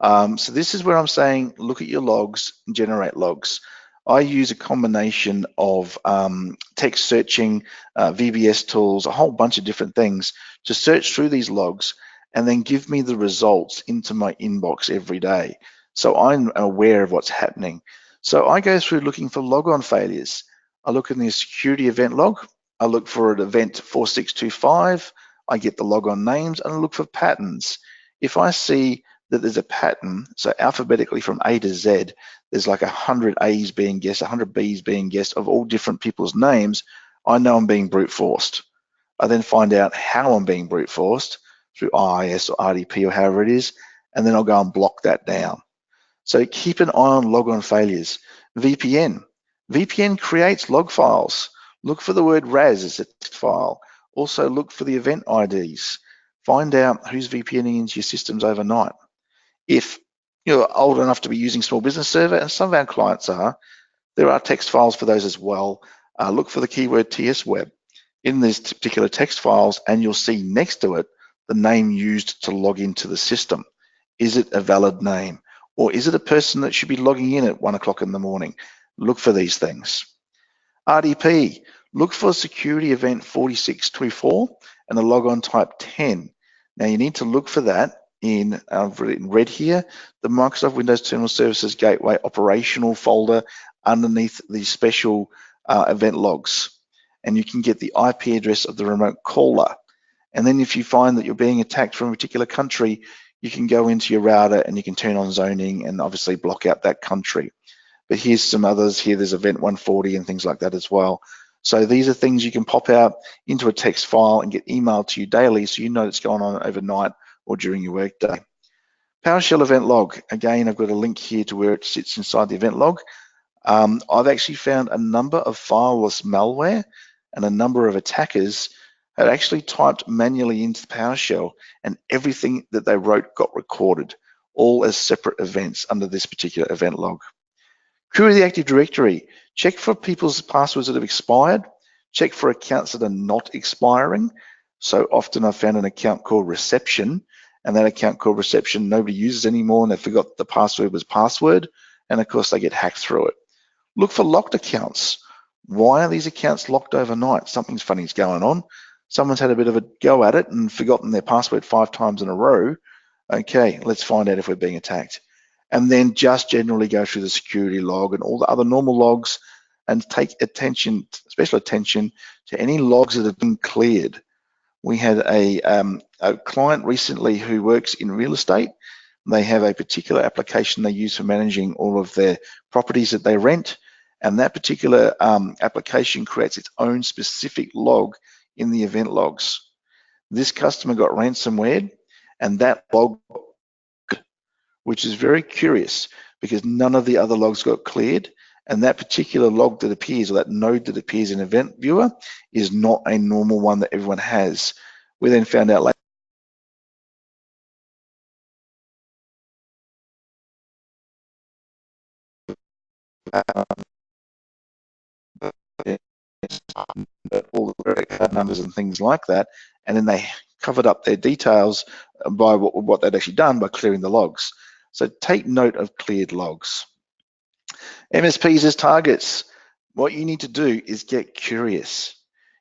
Speaker 3: So this is where I'm saying, look at your logs and generate logs. I use a combination of text searching, VBS tools, a whole bunch of different things to search through these logs and then give me the results into my inbox every day. So I'm aware of what's happening. So I go through looking for logon failures. I look in the security event log. I look for an event 4625. I get the logon names and I look for patterns. If I see that there's a pattern, so alphabetically from A to Z, there's like 100 A's being guessed, 100 B's being guessed of all different people's names, I know I'm being brute forced. I then find out how I'm being brute forced through IIS or RDP or however it is, and then I'll go and block that down. So keep an eye on logon failures. VPN. VPN creates log files. Look for the word RAS as a text file. Also look for the event IDs. Find out who's VPNing into your systems overnight. If you're old enough to be using Small Business Server, and some of our clients are, there are text files for those as well. Look for the keyword TS Web in these particular text files, and you'll see next to it the name used to log into the system. Is it a valid name? Or is it a person that should be logging in at 1 o'clock in the morning? Look for these things. RDP, look for security event 4624 and a logon type 10. Now you need to look for that in, I've written red here, the Microsoft Windows Terminal Services Gateway operational folder underneath the special event logs. And you can get the IP address of the remote caller. And then if you find that you're being attacked from a particular country, you can go into your router and you can turn on zoning and obviously block out that country. But here's some others here. There's event 140 and things like that as well. So these are things you can pop out into a text file and get emailed to you daily so you know it's going on overnight or during your workday. PowerShell Event Log. Again, I've got a link here to where it sits inside the event log. I've actually found a number of fileless malware and a number of attackers had actually typed manually into PowerShell, and everything that they wrote got recorded, all as separate events under this particular event log. Query the Active Directory. Check for people's passwords that have expired. Check for accounts that are not expiring. So often I've found an account called Reception, and that account called Reception nobody uses anymore, and they forgot the password was password, and of course they get hacked through it. Look for locked accounts. Why are these accounts locked overnight? Something's funny's going on. Someone's had a bit of a go at it and forgotten their password 5 times in a row. Okay, let's find out if we're being attacked. And then just generally go through the security log and all the other normal logs and take attention, special attention to any logs that have been cleared. We had a client recently who works in real estate. They have a particular application they use for managing all of their properties that they rent. And that particular application creates its own specific log in the event logs. This customer got ransomware, and that log, which is very curious because none of the other logs got cleared, and that particular log that appears, or that node that appears in Event Viewer, is not a normal one that everyone has. We then found out later all the credit card numbers and things like that, and then they covered up their details by what they'd actually done by clearing the logs. So take note of cleared logs. MSPs as targets. What you need to do is get curious.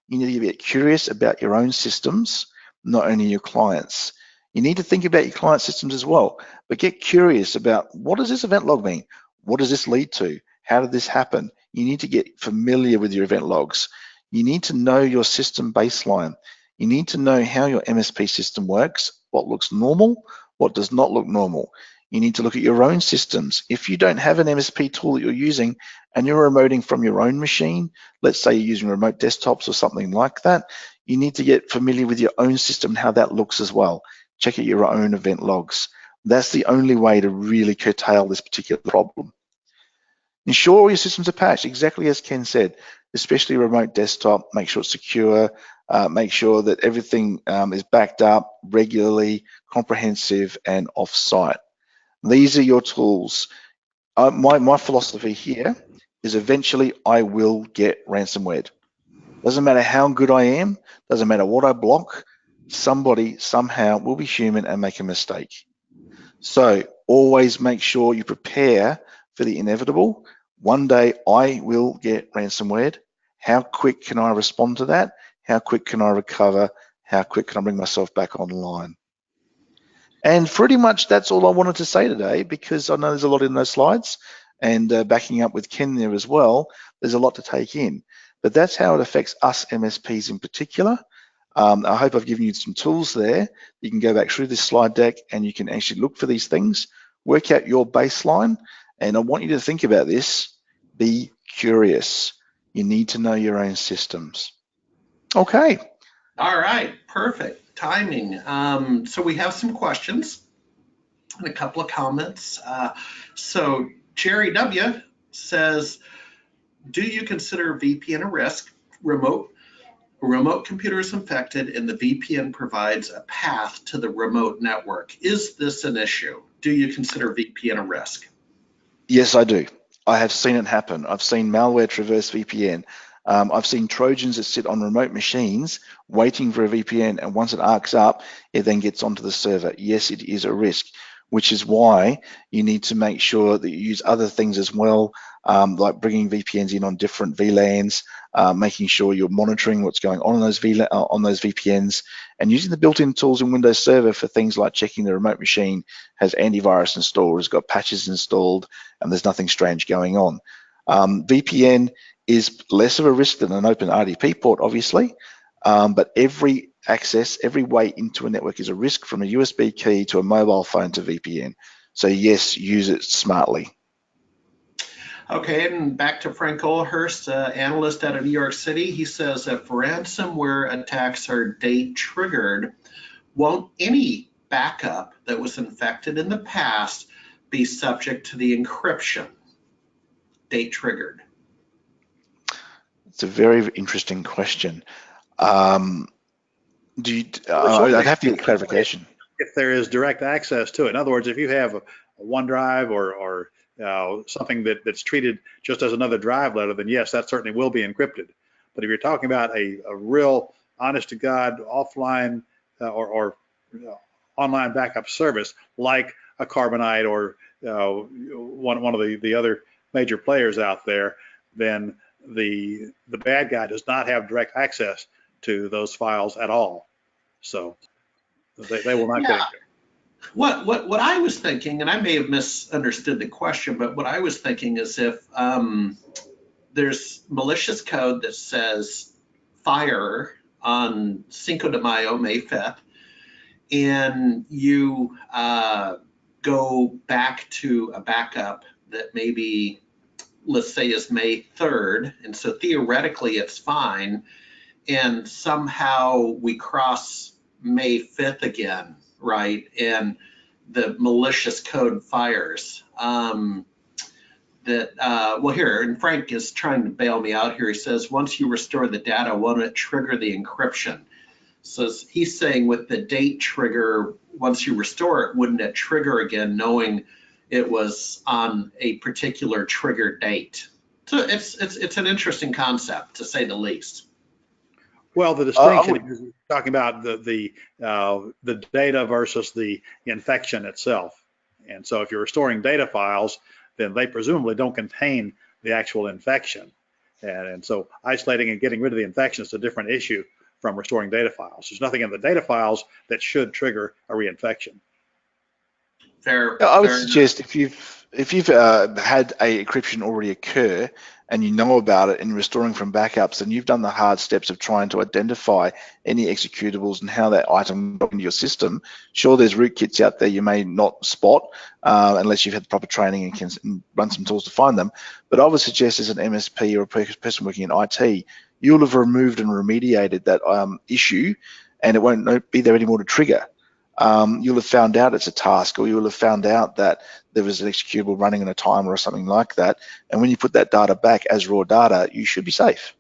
Speaker 3: You need to get curious about your own systems, not only your clients. You need to think about your client systems as well, but get curious about, what does this event log mean? What does this lead to? How did this happen? You need to get familiar with your event logs. You need to know your system baseline. You need to know how your MSP system works, what looks normal, what does not look normal. You need to look at your own systems. If you don't have an MSP tool that you're using and you're remoting from your own machine, let's say you're using remote desktops or something like that, you need to get familiar with your own system and how that looks as well. Check out your own event logs. That's the only way to really curtail this particular problem. Ensure all your systems are patched, exactly as Ken said, especially remote desktop. Make sure it's secure, Make sure that everything is backed up regularly, comprehensive, and off-site. These are your tools. My philosophy here is eventually I will get ransomware. Doesn't matter how good I am, doesn't matter what I block, somebody somehow will be human and make a mistake. So always make sure you prepare for the inevitable. One day I will get ransomware. How quick can I respond to that? How quick can I recover? How quick can I bring myself back online? And pretty much that's all I wanted to say today, because I know there's a lot in those slides, and backing up with Ken there as well, there's a lot to take in. But that's how it affects us MSPs in particular. I hope I've given you some tools there. You can go back through this slide deck and you can actually look for these things, work out your baseline, and I want you to think about this. Be curious. You need to know your own systems. Okay.
Speaker 1: All right, perfect timing. So we have some questions and a couple of comments. So Jerry W says, do you consider VPN a risk? Remote computer is infected and the VPN provides a path to the remote network. Is this an issue? Do you consider VPN a risk?
Speaker 3: Yes, I do. I have seen it happen. I've seen malware traverse VPN. I've seen Trojans that sit on remote machines waiting for a VPN, and once it arcs up, it then gets onto the server. Yes, it is a risk, which is why you need to make sure that you use other things as well, like bringing VPNs in on different VLANs, making sure you're monitoring what's going on those VPNs, and using the built-in tools in Windows Server for things like checking the remote machine has antivirus installed, has got patches installed, and there's nothing strange going on. VPN is less of a risk than an open RDP port, obviously, but every access, every way into a network is a risk, from a USB key to a mobile phone to VPN. So yes, use it smartly.
Speaker 1: Okay, and back to Frank Olhurst, analyst out of New York City. He says, if ransomware attacks are date triggered, won't any backup that was infected in the past be subject to the encryption? Date triggered.
Speaker 3: It's a very interesting question. I'd have to get clarification.
Speaker 2: If there is direct access to it. In other words, if you have a OneDrive or something that's treated just as another drive letter, then yes, that certainly will be encrypted. But if you're talking about a real honest to God offline or online backup service like a Carbonite or one of the other major players out there, then the bad guy does not have direct access to those files at all. So they will not get it.
Speaker 1: What I was thinking, and I may have misunderstood the question, but what I was thinking is if there's malicious code that says fire on Cinco de Mayo, May 5th, and you go back to a backup that maybe, let's say, is May 3rd, and so theoretically it's fine, and somehow we cross May 5th again, right? And the malicious code fires. Well, here, and Frank is trying to bail me out here. He says, once you restore the data, won't it trigger the encryption? So he's saying with the date trigger, once you restore it, wouldn't it trigger again, knowing it was on a particular trigger date? So it's an interesting concept, to say the least.
Speaker 2: Well, the distinction is talking about the data versus the infection itself. And so if you're restoring data files, then they presumably don't contain the actual infection. And so isolating and getting rid of the infection is a different issue from restoring data files. There's nothing in the data files that should trigger a reinfection.
Speaker 1: Fair.
Speaker 3: I would suggest if you've had a encryption already occur and you know about it and you're restoring from backups, then you've done the hard steps of trying to identify any executables and how that item got into your system. Sure, there's rootkits out there you may not spot unless you've had the proper training and can run some tools to find them. But I would suggest as an MSP or a person working in IT, you'll have removed and remediated that issue, and it won't be there anymore to trigger. You'll have found out it's a task, or you'll have found out that there was an executable running in a timer or something like that. And when you put that data back as raw data, you should be safe.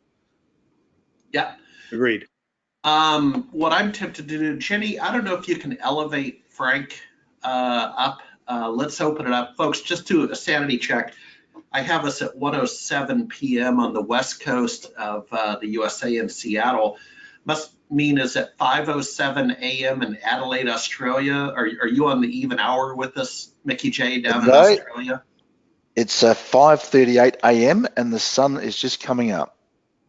Speaker 1: Yeah.
Speaker 2: Agreed.
Speaker 1: What I'm tempted to do, Jenny, I don't know if you can elevate Frank up. Let's open it up. Folks, just do a sanity check. I have us at 1:07 p.m. on the west coast of the USA in Seattle. Must mean is at 5:07 a.m. in Adelaide, Australia. Are you on the even hour with us, Mickey J, down in Australia?
Speaker 3: It's 5:38 a.m. and the sun is just coming up.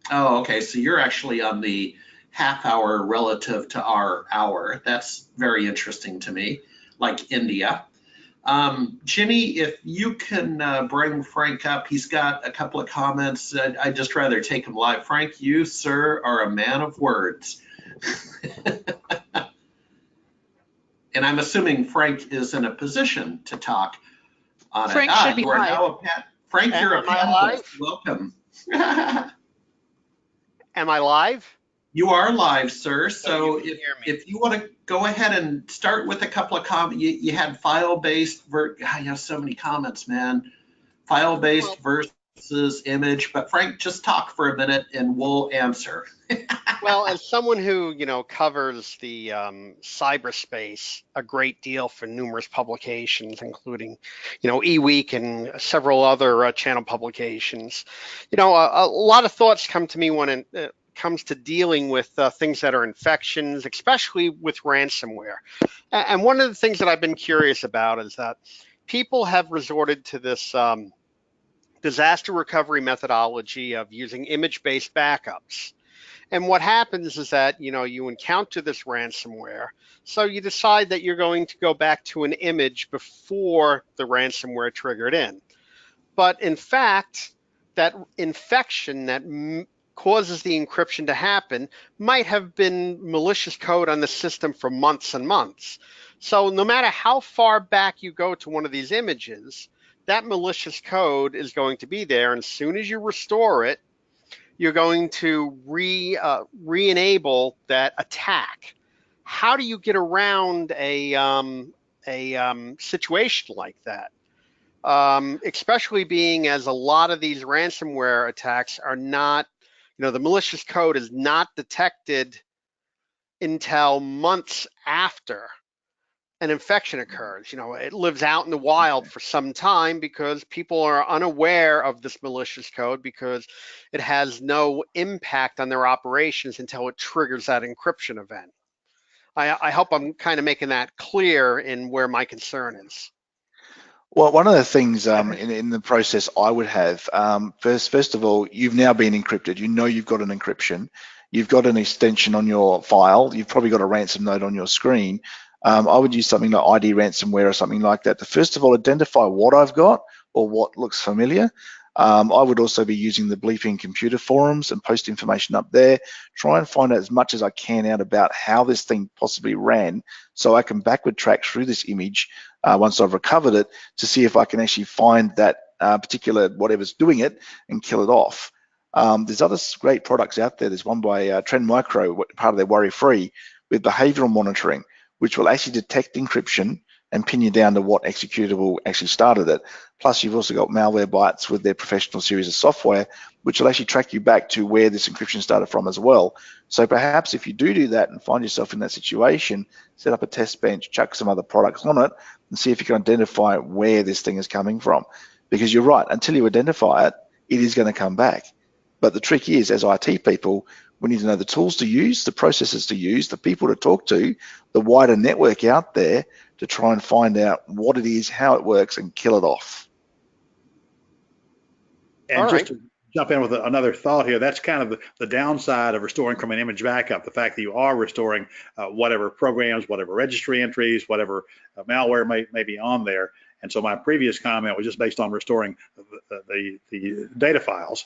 Speaker 1: Oh, okay. So you're actually on the half hour relative to our hour. That's very interesting to me, like India. Ginny, if you can bring Frank up, he's got a couple of comments. I'd just rather take him live. Frank, you, sir, are a man of words. And I'm assuming Frank is in a position to talk on
Speaker 4: Frank
Speaker 1: it.
Speaker 4: should be
Speaker 1: You are
Speaker 4: live.
Speaker 1: now Frank, you're a
Speaker 4: Am I
Speaker 1: panelist.
Speaker 4: live?
Speaker 1: Welcome.
Speaker 4: Am I live?
Speaker 1: You are live, sir. So
Speaker 4: you can hear me.
Speaker 1: if you want to go ahead and start with a couple of comments, you had file-based, you have so many comments, man. File-based versus image, but Frank, just talk for a minute and we'll answer.
Speaker 4: Well, as someone who, covers the cyberspace a great deal for numerous publications, including, eWeek and several other channel publications, a lot of thoughts come to me when it comes to dealing with things that are infections, especially with ransomware. And one of the things that I've been curious about is that people have resorted to this disaster recovery methodology of using image-based backups. And what happens is that, you encounter this ransomware, so you decide that you're going to go back to an image before the ransomware triggered in. But in fact, that infection that causes the encryption to happen might have been malicious code on the system for months and months. So no matter how far back you go to one of these images, that malicious code is going to be there. And as soon as you restore it, you're going to re-enable that attack. How do you get around a situation like that? Especially being as a lot of these ransomware attacks are not, the malicious code is not detected until months after an infection occurs. It lives out in the wild for some time because people are unaware of this malicious code because it has no impact on their operations until it triggers that encryption event. I hope I'm kind of making that clear in where my concern is.
Speaker 3: Well, one of the things in the process I would have, first of all, you've now been encrypted. You've got an encryption. You've got an extension on your file. You've probably got a ransom note on your screen. I would use something like ID ransomware or something like that to first of all identify what I've got or what looks familiar. I would also be using the bleeping computer forums and post information up there. Try and find out as much as I can out about how this thing possibly ran so I can backward track through this image once I've recovered it to see if I can actually find that particular whatever's doing it and kill it off. There's other great products out there. There's one by Trend Micro, part of their Worry Free, with behavioral monitoring, which will actually detect encryption and pin you down to what executable actually started it. Plus, you've also got Malwarebytes with their professional series of software, which will actually track you back to where this encryption started from as well. So perhaps if you do that and find yourself in that situation, set up a test bench, chuck some other products on it, and see if you can identify where this thing is coming from. Because you're right, until you identify it, it is going to come back. But the trick is, as IT people, we need to know the tools to use, the processes to use, the people to talk to, the wider network out there to try and find out what it is, how it works, and kill it off.
Speaker 2: And just to jump in with another thought here, that's kind of the downside of restoring from an image backup, the fact that you are restoring whatever programs, whatever registry entries, whatever malware may be on there. And so my previous comment was just based on restoring the data files.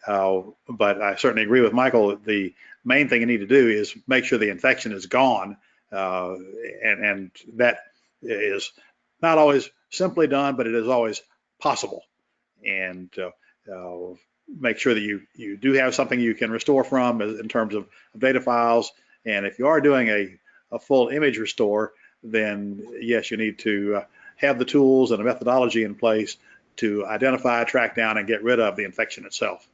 Speaker 2: But I certainly agree with Michael. The main thing you need to do is make sure the infection is gone, and that is not always simply done, but it is always possible. And make sure that you do have something you can restore from in terms of data files. And if you are doing a full image restore, then yes, you need to have the tools and a methodology in place to identify, track down, and get rid of the infection itself.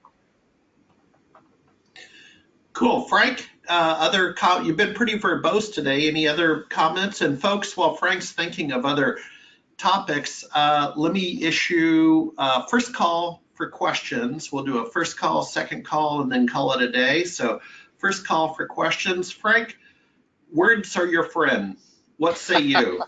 Speaker 1: Cool. Frank, you've been pretty verbose today. Any other comments? And folks, while Frank's thinking of other topics, let me issue first call for questions. We'll do a first call, second call, and then call it a day. So first call for questions. Frank, words are your friend. What say you?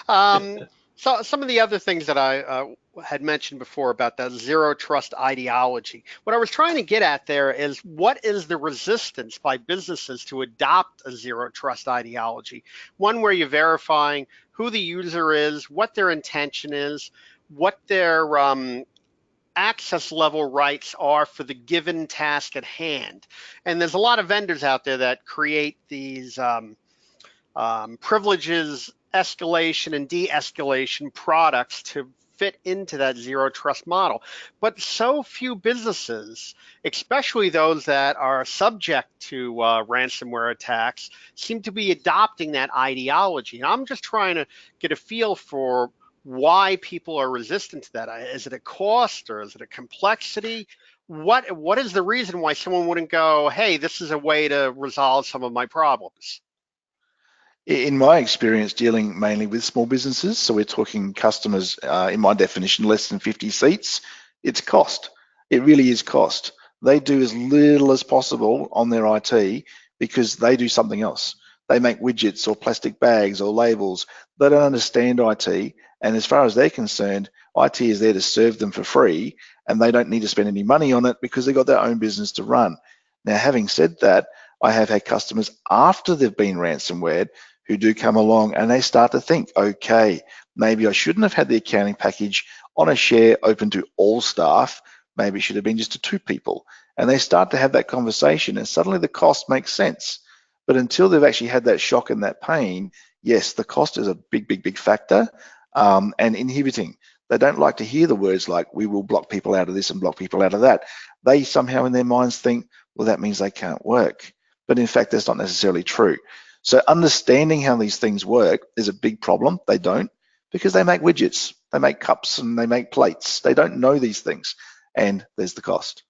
Speaker 4: So some of the other things that I had mentioned before about that zero trust ideology, what I was trying to get at there is what is the resistance by businesses to adopt a zero trust ideology? One where you're verifying who the user is, what their intention is, what their access level rights are for the given task at hand. And there's a lot of vendors out there that create these privileges, escalation and de-escalation products to fit into that zero trust model. But so few businesses, especially those that are subject to ransomware attacks, seem to be adopting that ideology. And I'm just trying to get a feel for why people are resistant to that. Is it a cost or is it a complexity? What is the reason why someone wouldn't go, hey, this is a way to resolve some of my problems?
Speaker 3: In my experience, dealing mainly with small businesses, so we're talking customers, in my definition, less than 50 seats, it's cost. It really is cost. They do as little as possible on their IT because they do something else. They make widgets or plastic bags or labels. They don't understand IT. And as far as they're concerned, IT is there to serve them for free, and they don't need to spend any money on it because they've got their own business to run. Now, having said that, I have had customers after they've been ransomwared who do come along and they start to think, okay, maybe I shouldn't have had the accounting package on a share open to all staff. Maybe it should have been just to 2 people. And they start to have that conversation and suddenly the cost makes sense. But until they've actually had that shock and that pain, yes, the cost is a big factor and inhibiting. They don't like to hear the words like, we will block people out of this and block people out of that. They somehow in their minds think, well, that means they can't work. But in fact, that's not necessarily true. So understanding how these things work is a big problem. They don't, because they make widgets, they make cups and they make plates. They don't know these things, and there's the cost.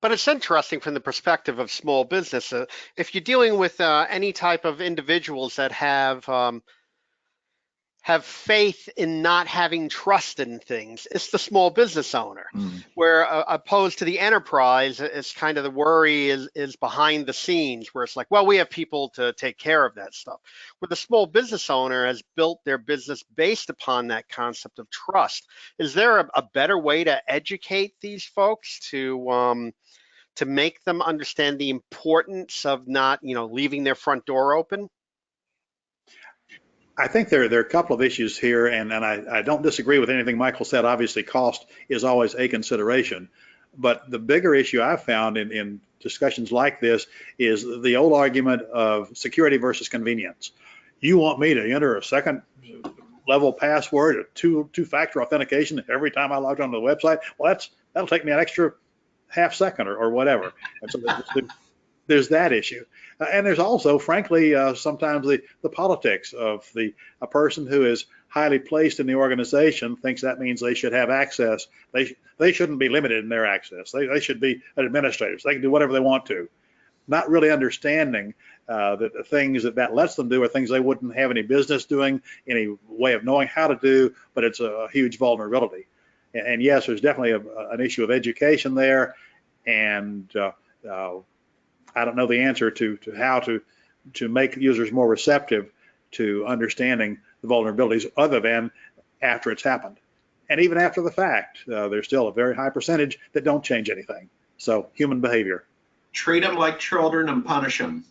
Speaker 4: But it's interesting from the perspective of small business. If you're dealing with any type of individuals that have faith in not having trust in things, it's the small business owner. Where opposed to the enterprise, it's kind of the worry is behind the scenes, where it's like, well, we have people to take care of that stuff. Where the small business owner has built their business based upon that concept of trust. Is there a better way to educate these folks to make them understand the importance of not, leaving their front door open?
Speaker 2: I think there are a couple of issues here, and I don't disagree with anything Michael said. Obviously, cost is always a consideration. But the bigger issue I've found in discussions like this is the old argument of security versus convenience. You want me to enter a second level password, a two-factor authentication every time I log onto the website? Well, that'll take me an extra half second or whatever. And so there's that issue. And there's also, frankly, sometimes the politics of a person who is highly placed in the organization thinks that means they should have access. They shouldn't be limited in their access. They should be administrators. They can do whatever they want to. Not really understanding that the things that lets them do are things they wouldn't have any business doing, any way of knowing how to do, but it's a huge vulnerability. And yes, there's definitely an issue of education there. And I don't know the answer to how to make users more receptive to understanding the vulnerabilities other than after it's happened. And even after the fact, there's still a very high percentage that don't change anything. So human behavior.
Speaker 1: Treat them like children and punish them.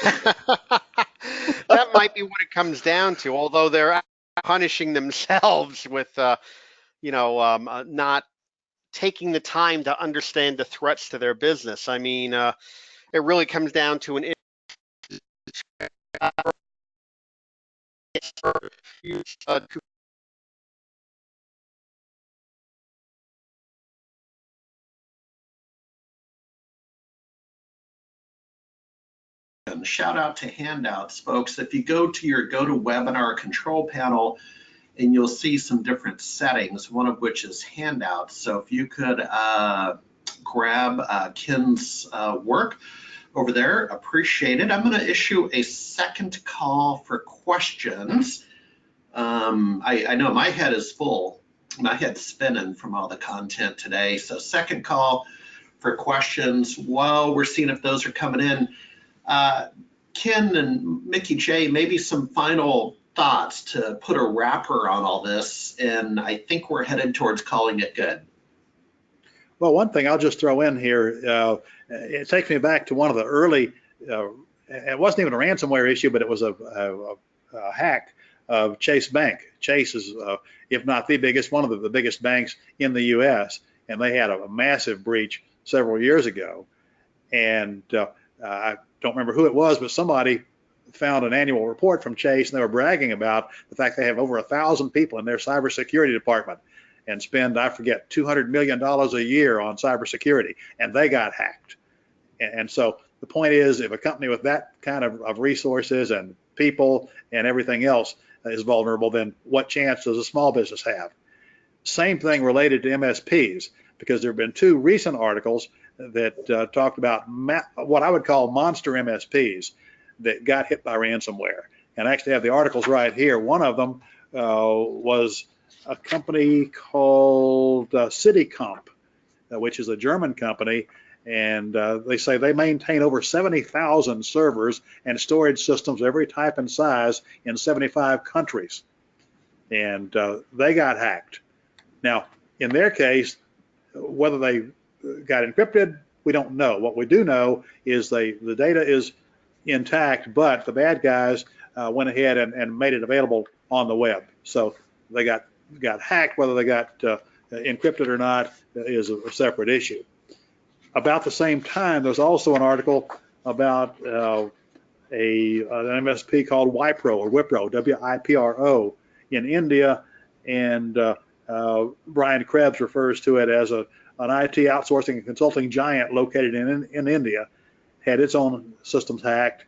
Speaker 4: That might be what it comes down to, although they're punishing themselves with, not taking the time to understand the threats to their business. I mean, it really comes down to an
Speaker 1: and shout out to handouts, folks. If you go to your GoToWebinar control panel, and you'll see some different settings, one of which is handouts. So if you could grab Ken's work, over there. Appreciate it. I'm going to issue a second call for questions. I know my head is full. My head's spinning from all the content today. So second call for questions while we're seeing if those are coming in. Ken and Mickey J, maybe some final thoughts to put a wrapper on all this, and I think we're headed towards calling it good.
Speaker 2: Well, one thing I'll just throw in here, it takes me back to one of the early, it wasn't even a ransomware issue, but it was a hack of Chase Bank. Chase is, if not the biggest, one of the biggest banks in the US, and they had a massive breach several years ago. And I don't remember who it was, but somebody found an annual report from Chase, and they were bragging about the fact they have over 1,000 people in their cybersecurity department and spend, I forget, $200 million a year on cybersecurity, and they got hacked. And so the point is, if a company with that kind of resources and people and everything else is vulnerable, then what chance does a small business have? Same thing related to MSPs, because there have been two recent articles that talked about what I would call monster MSPs that got hit by ransomware. And I actually have the articles right here. One of them was a company called CityComp, which is a German company, and they say they maintain over 70,000 servers and storage systems of every type and size in 75 countries. And they got hacked. Now, in their case, whether they got encrypted, we don't know. What we do know is the data is intact, but the bad guys went ahead and made it available on the web. So they got hacked. Whether they got encrypted or not is a separate issue. About the same time, there's also an article about an MSP called Wipro, or Wipro, W-I-P-R-O, in India, and Brian Krebs refers to it as an IT outsourcing and consulting giant located in India, had its own systems hacked.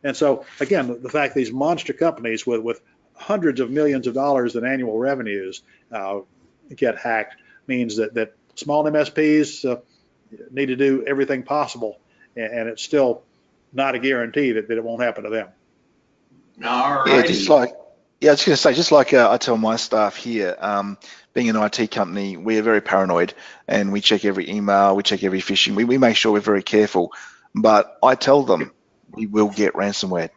Speaker 2: And so, again, the fact these monster companies with hundreds of millions of dollars in annual revenues get hacked means that small MSPs need to do everything possible, and it's still not a guarantee that it won't happen to them.
Speaker 1: All
Speaker 3: Yeah,
Speaker 1: right.
Speaker 3: I was going to say, just like I tell my staff here, being an IT company, we are very paranoid, and we check every email, we check every phishing, we make sure we're very careful. But I tell them we will get ransomware.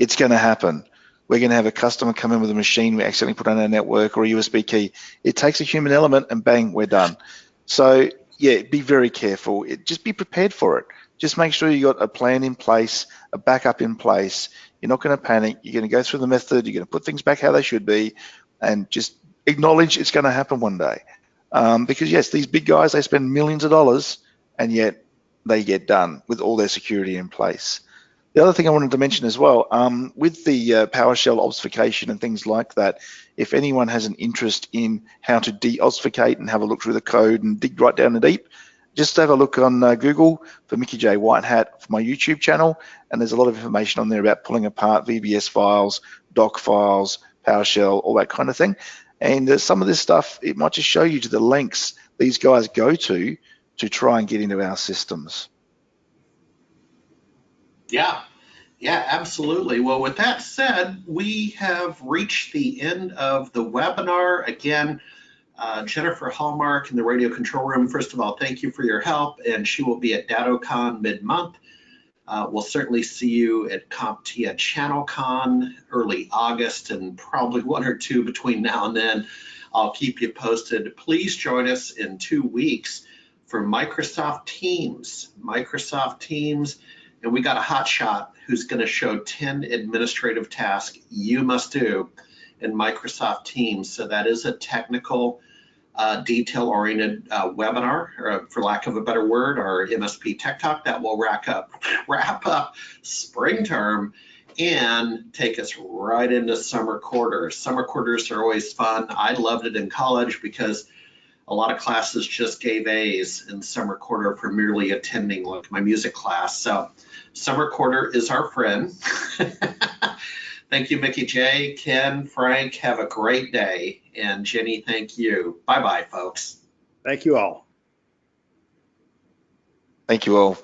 Speaker 3: It's going to happen. We're going to have a customer come in with a machine we accidentally put on our network or a USB key. It takes a human element, and bang, we're done. So yeah, be very careful. Just be prepared for it. Just make sure you got a plan in place, a backup in place. You're not going to panic. You're going to go through the method. You're going to put things back how they should be, and just acknowledge it's going to happen one day. Because yes, these big guys, they spend millions of dollars, and yet they get done with all their security in place. The other thing I wanted to mention as well, with the PowerShell obfuscation and things like that, if anyone has an interest in how to de-obfuscate and have a look through the code and dig right down the deep, just have a look on Google for Mickey J. Whitehat for my YouTube channel, and there's a lot of information on there about pulling apart VBS files, doc files, PowerShell, all that kind of thing. And some of this stuff, it might just show you to the lengths these guys go to try and get into our systems.
Speaker 1: Yeah, absolutely. Well, with that said, we have reached the end of the webinar. Again, Jennifer Hallmark in the radio control room, first of all, thank you for your help, and she will be at DattoCon mid-month. We'll certainly see you at CompTIA ChannelCon early August, and probably one or two between now and then. I'll keep you posted. Please join us in 2 weeks for Microsoft Teams. And we got a hotshot who's going to show 10 administrative tasks you must do in Microsoft Teams. So that is a technical, detail-oriented webinar, or for lack of a better word, our MSP Tech Talk that will wrap up spring term and take us right into summer quarters. Summer quarters are always fun. I loved it in college because a lot of classes just gave A's in summer quarter for merely attending, like my music class. So summer quarter is our friend. Thank you, Mickey J, Ken, Frank, have a great day. And Jenny, thank you. Bye-bye, folks.
Speaker 2: Thank you all.
Speaker 3: Thank you all.